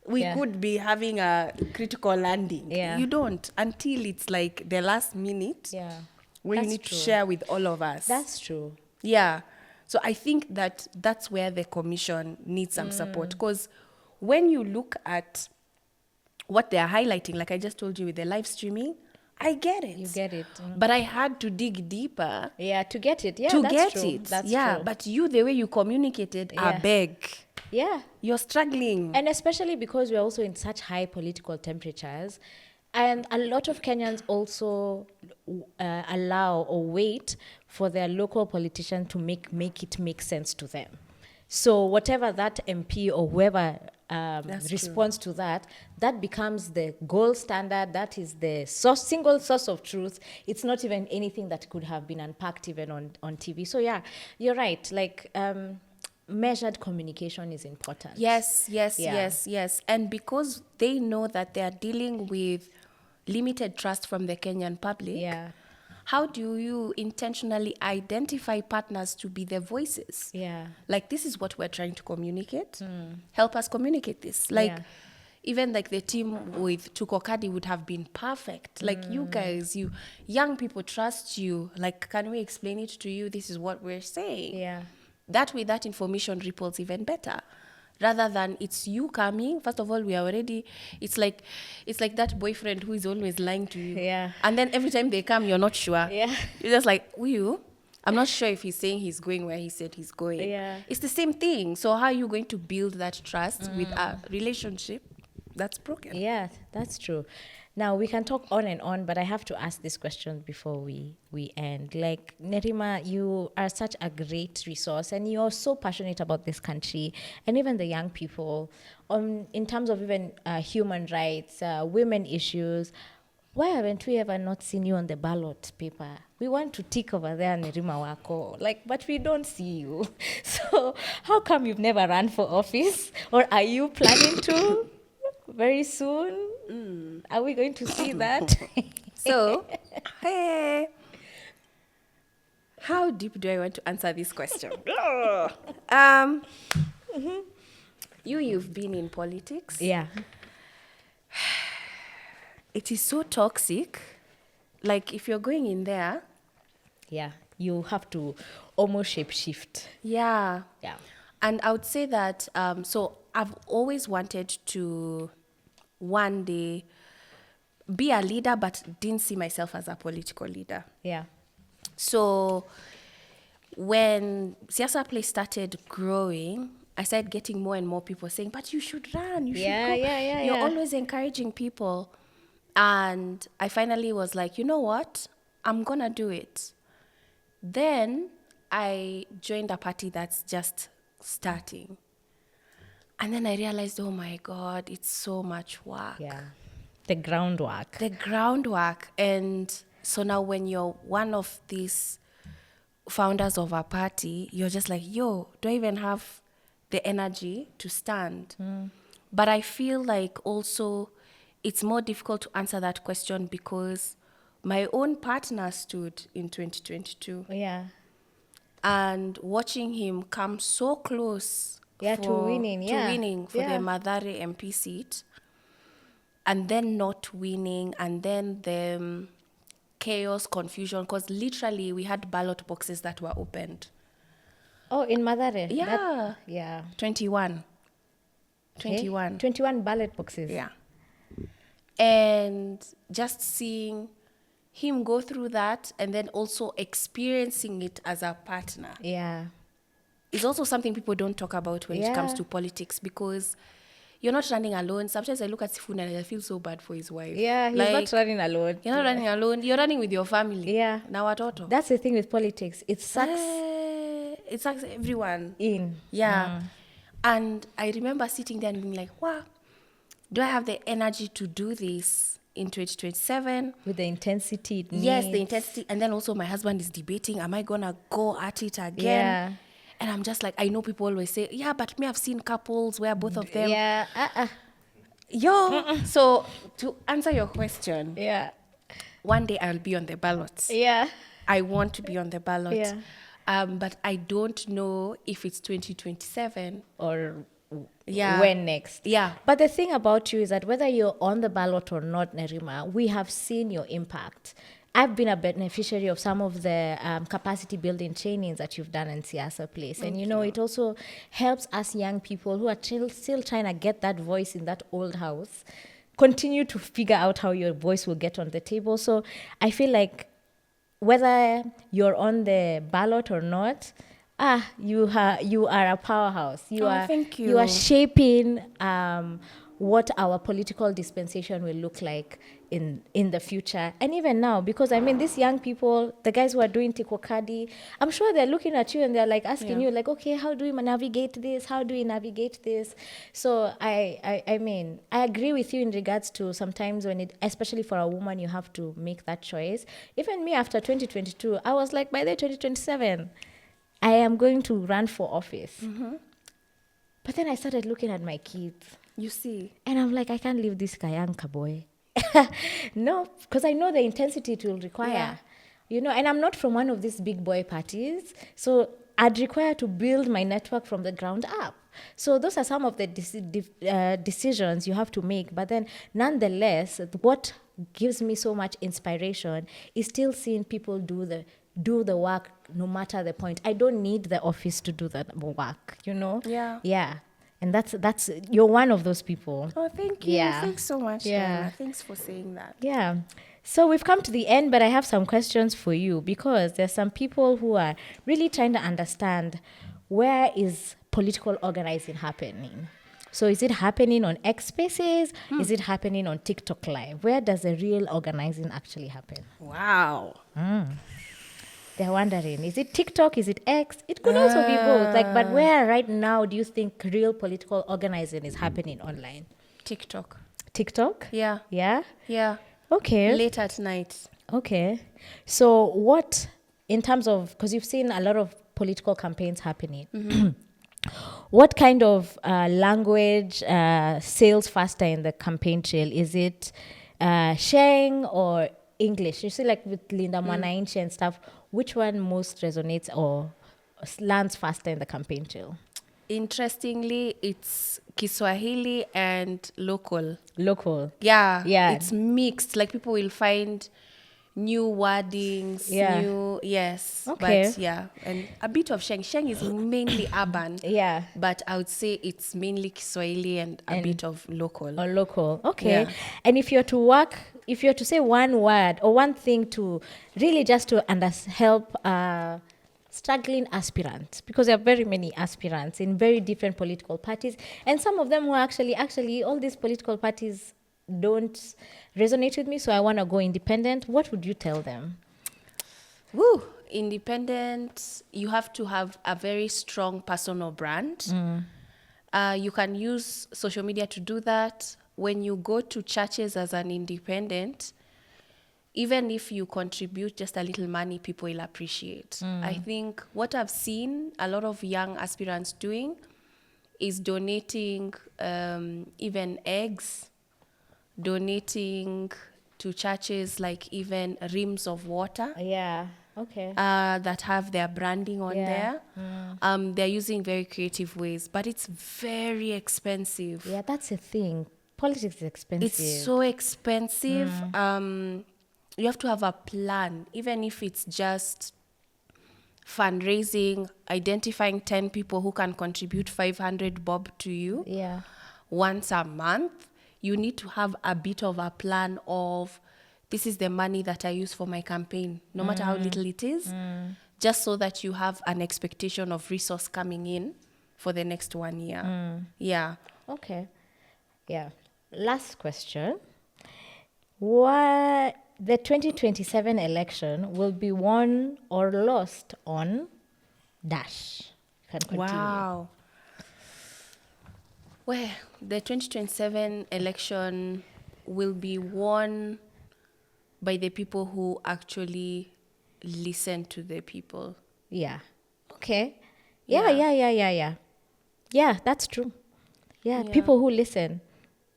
We could be having a critical landing. Yeah. You don't until it's like the last minute. Yeah. Where you That's need true. to share with all of us. That's true. Yeah. So I think that's where the commission needs some support. Because when you look at what they're highlighting, like I just told you with the live streaming, I get it. You get it. But I had to dig deeper. Yeah, to get it. Yeah, to that's get true. it. That's yeah. true. But you, the way you communicated, I beg. Yeah. You're struggling. And especially because we're also in such high political temperatures. And a lot of Kenyans also allow or wait for their local politician to make it make sense to them. So whatever that MP or whoever responds to that becomes the gold standard. That is the single source of truth. It's not even anything that could have been unpacked even on TV. So yeah, you're right. Like measured communication is important. Yes. And because they know that they are dealing with limited trust from the Kenyan public, how do you intentionally identify partners to be their voices? Yeah. Like, this is what we're trying to communicate. Help us communicate this. Like, even like the team with Tukokadi would have been perfect. Like, you guys, you young people trust you. Like, can we explain it to you? This is what we're saying. Yeah. That way, that information ripples even better. Rather than it's you coming, first of all, we are already, it's like that boyfriend who is always lying to you. Yeah. And then every time they come, you're not sure. Yeah. You're just like, I'm not sure if he's saying he's going where he said he's going. Yeah. It's the same thing. So how are you going to build that trust with a relationship that's broken? Yeah, that's true. Now, we can talk on and on, but I have to ask this question before we end. Like, Nerima, you are such a great resource, and you're so passionate about this country and even the young people in terms of even human rights, women issues. Why haven't we ever not seen you on the ballot paper? We want to tick over there, Nerima Wako, but we don't see you. So how come you've never run for office? Or are you planning to very soon? Are we going to see that? So, hey, how deep do I want to answer this question? You've been in politics. Yeah. It is so toxic. Like, if you're going in there. Yeah, you have to almost shape shift. Yeah. Yeah. And I would say that, so I've always wanted to one day be a leader, but didn't see myself as a political leader. Yeah. So when Siasa Place started growing, I started getting more and more people saying, but you should run, you should go. You're always encouraging people. And I finally was like, you know what? I'm going to do it. Then I joined a party that's just starting. And then I realized, oh my God, it's so much work. Yeah. The groundwork. And so now when you're one of these founders of a party, you're just like, do I even have the energy to stand? But I feel like also it's more difficult to answer that question because my own partner stood in 2022. Yeah. And watching him come so close to winning for the Mathare MP seat, and then not winning, and then the chaos, confusion, because literally we had ballot boxes that were opened. Oh, in Mathare? Yeah. 21 ballot boxes. Yeah. And just seeing him go through that and then also experiencing it as a partner. Yeah. Is also something people don't talk about when it comes to politics, because you're not running alone. Sometimes I look at Sifuna and I feel so bad for his wife. Yeah, he's not running alone. You're not running alone. You're running with your family. Yeah. Now watoto. That's the thing with politics. It sucks. It sucks everyone in. Yeah. And I remember sitting there and being like, wow, do I have the energy to do this in 2027? With the intensity it needs. Yes, the intensity. And then also my husband is debating, am I going to go at it again? Yeah. And I'm just like, I know people always say, yeah, but me, I've seen couples where both of them. Yeah. So to answer your question, Yeah. one day I'll be on the ballot. Yeah. I want to be on the ballot. Yeah. But I don't know if it's 2027 Or Yeah. when next. Yeah. But the thing about you is that whether you're on the ballot or not, Nerima, we have seen your impact. I've been a beneficiary of some of the capacity building trainings that you've done in Siasa Place. And, it also helps us young people who are still trying to get that voice in that old house, continue to figure out how your voice will get on the table. So I feel like whether you're on the ballot or not, you are a powerhouse. Thank You are you. shaping what our political dispensation will look like in the future, and even now. Because I mean, these young people, the guys who are doing Tikokadi, I'm sure they're looking at you and they're like asking you, like, okay, how do we navigate this? How do we navigate this? So I mean, I agree with you in regards to sometimes especially for a woman, you have to make that choice. Even me, after 2022, I was like, by the 2027, I am going to run for office. But then I started looking at my kids. You see. And I'm like, I can't leave this Kayanka boy. No, because I know the intensity it will require. Yeah. And I'm not from one of these big boy parties. So I'd require to build my network from the ground up. So those are some of the decisions you have to make. But then nonetheless, what gives me so much inspiration is still seeing people do the work no matter the point. I don't need the office to do the work, Yeah. Yeah. And that's you're one of those people. Oh, thank you. Yeah. Thanks so much. Yeah. Diana. Thanks for saying that. Yeah. So we've come to the end, but I have some questions for you because there's some people who are really trying to understand, where is political organizing happening? So is it happening on X Spaces? Is it happening on TikTok Live? Where does the real organizing actually happen? Wow. They're wondering, is it TikTok? Is it X? It could also be both. But where right now do you think real political organizing is happening online? TikTok. TikTok? Yeah. Yeah? Yeah. Okay. Late at night. Okay. So what, in terms of, because you've seen a lot of political campaigns happening, what kind of language sails faster in the campaign trail? Is it sharing or English? You see, like with Linda Mwanainchi and stuff, which one most resonates or lands faster in the campaign trail? Interestingly, it's Kiswahili and local. Local. Yeah. Yeah. It's mixed. Like people will find new wordings, yes. Okay. But yeah, and a bit of Sheng. Sheng is mainly urban. Yeah. But I would say it's mainly Kiswahili and a bit of local. Or local. Okay. Yeah. And if you're to say one word or one thing to really just to help struggling aspirants, because there are very many aspirants in very different political parties, and some of them who actually all these political parties don't resonate with me, so I want to go independent. What would you tell them? Woo! Independent, you have to have a very strong personal brand. You can use social media to do that. When you go to churches as an independent, even if you contribute just a little money, people will appreciate. I think what I've seen a lot of young aspirants doing is donating even eggs, donating to churches like even rims of water. Yeah. Okay. That have their branding on there. They're using very creative ways, but it's very expensive. Yeah, that's the thing. Politics is expensive. It's so expensive. You have to have a plan, even if it's just fundraising, identifying 10 people who can contribute 500 bob to you once a month. You need to have a bit of a plan of, this is the money that I use for my campaign, no matter how little it is, just so that you have an expectation of resource coming in for the next 1 year. Yeah. Okay. Yeah. Last question. What the 2027 election will be won or lost on dash? You can continue. Wow. Well, the 2027 election will be won by the people who actually listen to the people. Yeah. Okay. Yeah. Yeah, that's true. Yeah, people who listen.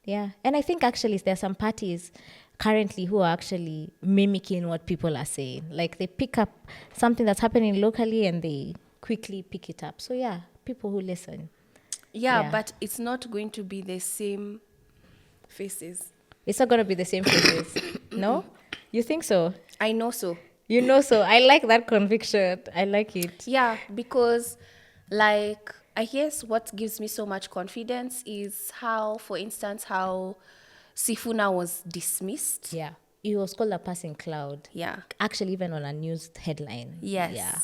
Yeah. And I think actually there are some parties currently who are actually mimicking what people are saying. Like they pick up something that's happening locally and they quickly pick it up. So yeah, people who listen. Yeah, but it's not going to be the same faces. It's not going to be the same faces. No? You think so? I know so. You know so. I like that conviction. I like it. Yeah, because like I guess what gives me so much confidence is how, for instance, how Sifuna was dismissed. Yeah. It was called a passing cloud. Yeah. Actually, even on a news headline. Yes. Yeah.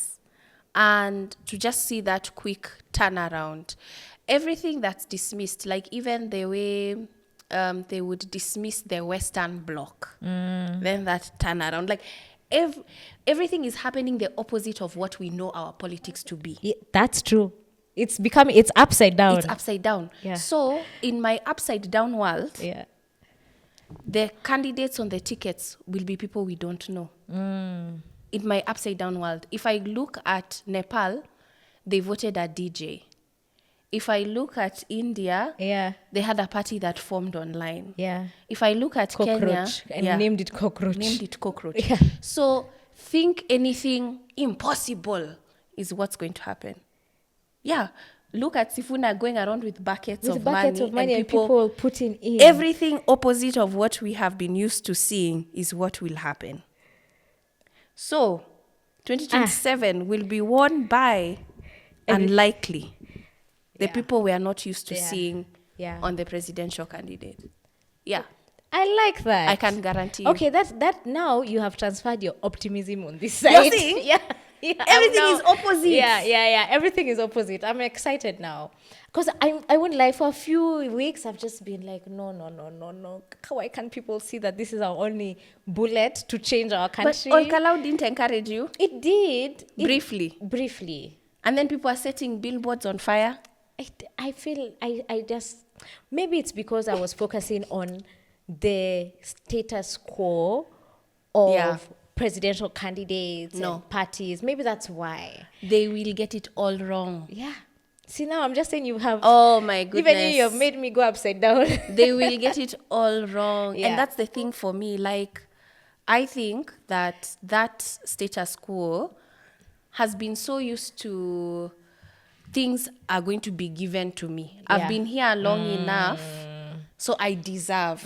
And to just see that quick turnaround. Everything that's dismissed, like even the way they would dismiss the Western Bloc, then that turnaround, like everything is happening the opposite of what we know our politics to be. Yeah, that's true. It's upside down. It's upside down. Yeah. So in my upside down world, Yeah. the candidates on the tickets will be people we don't know. In my upside down world, if I look at Nepal, they voted a DJ. If I look at India, they had a party that formed online. Yeah. If I look at Kenya, and named it cockroach. Yeah. So think anything impossible is what's going to happen. Yeah. Look at Sifuna going around with buckets of money and people putting in. Everything opposite of what we have been used to seeing is what will happen. So 2027 will be won by unlikely the people we are not used to seeing on the presidential candidate. Yeah. I like that. I can guarantee you. Okay, that now you have transferred your optimism on this side. You see? Yeah. Everything is opposite. Yeah. Everything is opposite. I'm excited now. Because I won't lie, for a few weeks, I've just been like, no. Why can't people see that this is our only bullet to change our country? But Olkalau didn't encourage you? It did. Briefly. And then people are setting billboards on fire? I feel, I just, maybe it's because I was focusing on the status quo of presidential candidates and parties. Maybe that's why. They will get it all wrong. Yeah. See, now I'm just saying you have... Oh, my goodness. Even you have made me go upside down. They will get it all wrong. Yeah. And that's the thing for me. Like, I think that status quo has been so used to things are going to be given to me. I've been here long enough, so I deserve.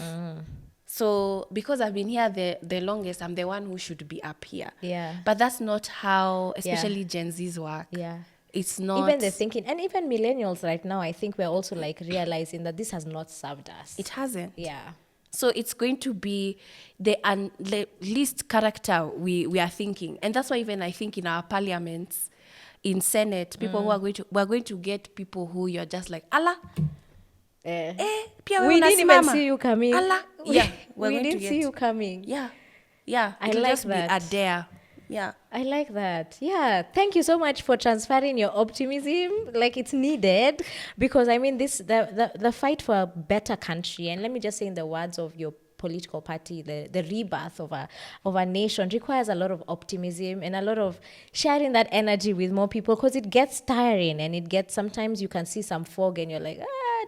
So because I've been here the longest, I'm the one who should be up here. Yeah. But that's not how, especially Gen Zs work. Yeah. It's not. Even the thinking, and even millennials right now, I think we're also like realizing that this has not served us. It hasn't. Yeah. So it's going to be the least character we are thinking. And that's why even I think in our parliaments, in Senate, people who are going to get people who you're just like, Allah. We didn't even see you coming. Allah. Yeah. We didn't see you coming. Yeah. I like just that. Be a dare. Yeah. I like that. Yeah. Thank you so much for transferring your optimism. Like, it's needed, because I mean the fight for a better country, and let me just say in the words of your political party, the rebirth of a nation requires a lot of optimism and a lot of sharing that energy with more people, because it gets tiring and sometimes you can see some fog and you're like,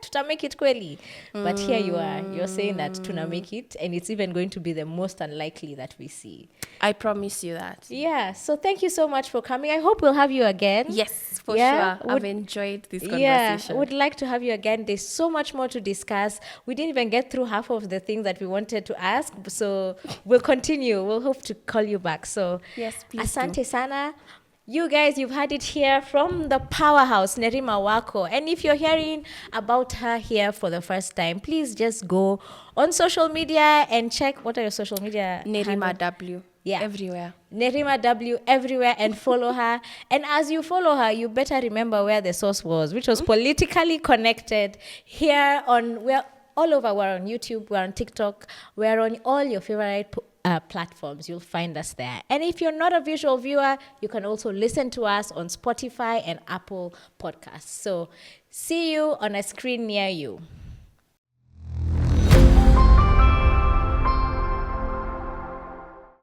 tuta make it kweli. But here you are, you're saying that tuna make it, and it's even going to be the most unlikely that we see. I promise you that. Yeah. So thank you so much for coming. I hope we'll have you again. Yes, for sure. I've enjoyed this conversation. Yeah, would like to have you again. There's so much more to discuss. We didn't even get through half of the things that we wanted to ask. So we'll continue. We'll hope to call you back. So yes, please. Asante sana. You guys, you've heard it here from the powerhouse, Nerima Wako. And if you're hearing about her here for the first time, please just go on social media and check. What are your social media? Nerima W. Yeah. Everywhere. Nerima W everywhere, and follow her. And as you follow her, you better remember where the source was, which was PolitiKali Konekted. We're all over. We're on YouTube, we're on TikTok, we're on all your favorite platforms. You'll find us there. And if you're not a visual viewer, you can also listen to us on Spotify and Apple Podcasts. So see you on a screen near you.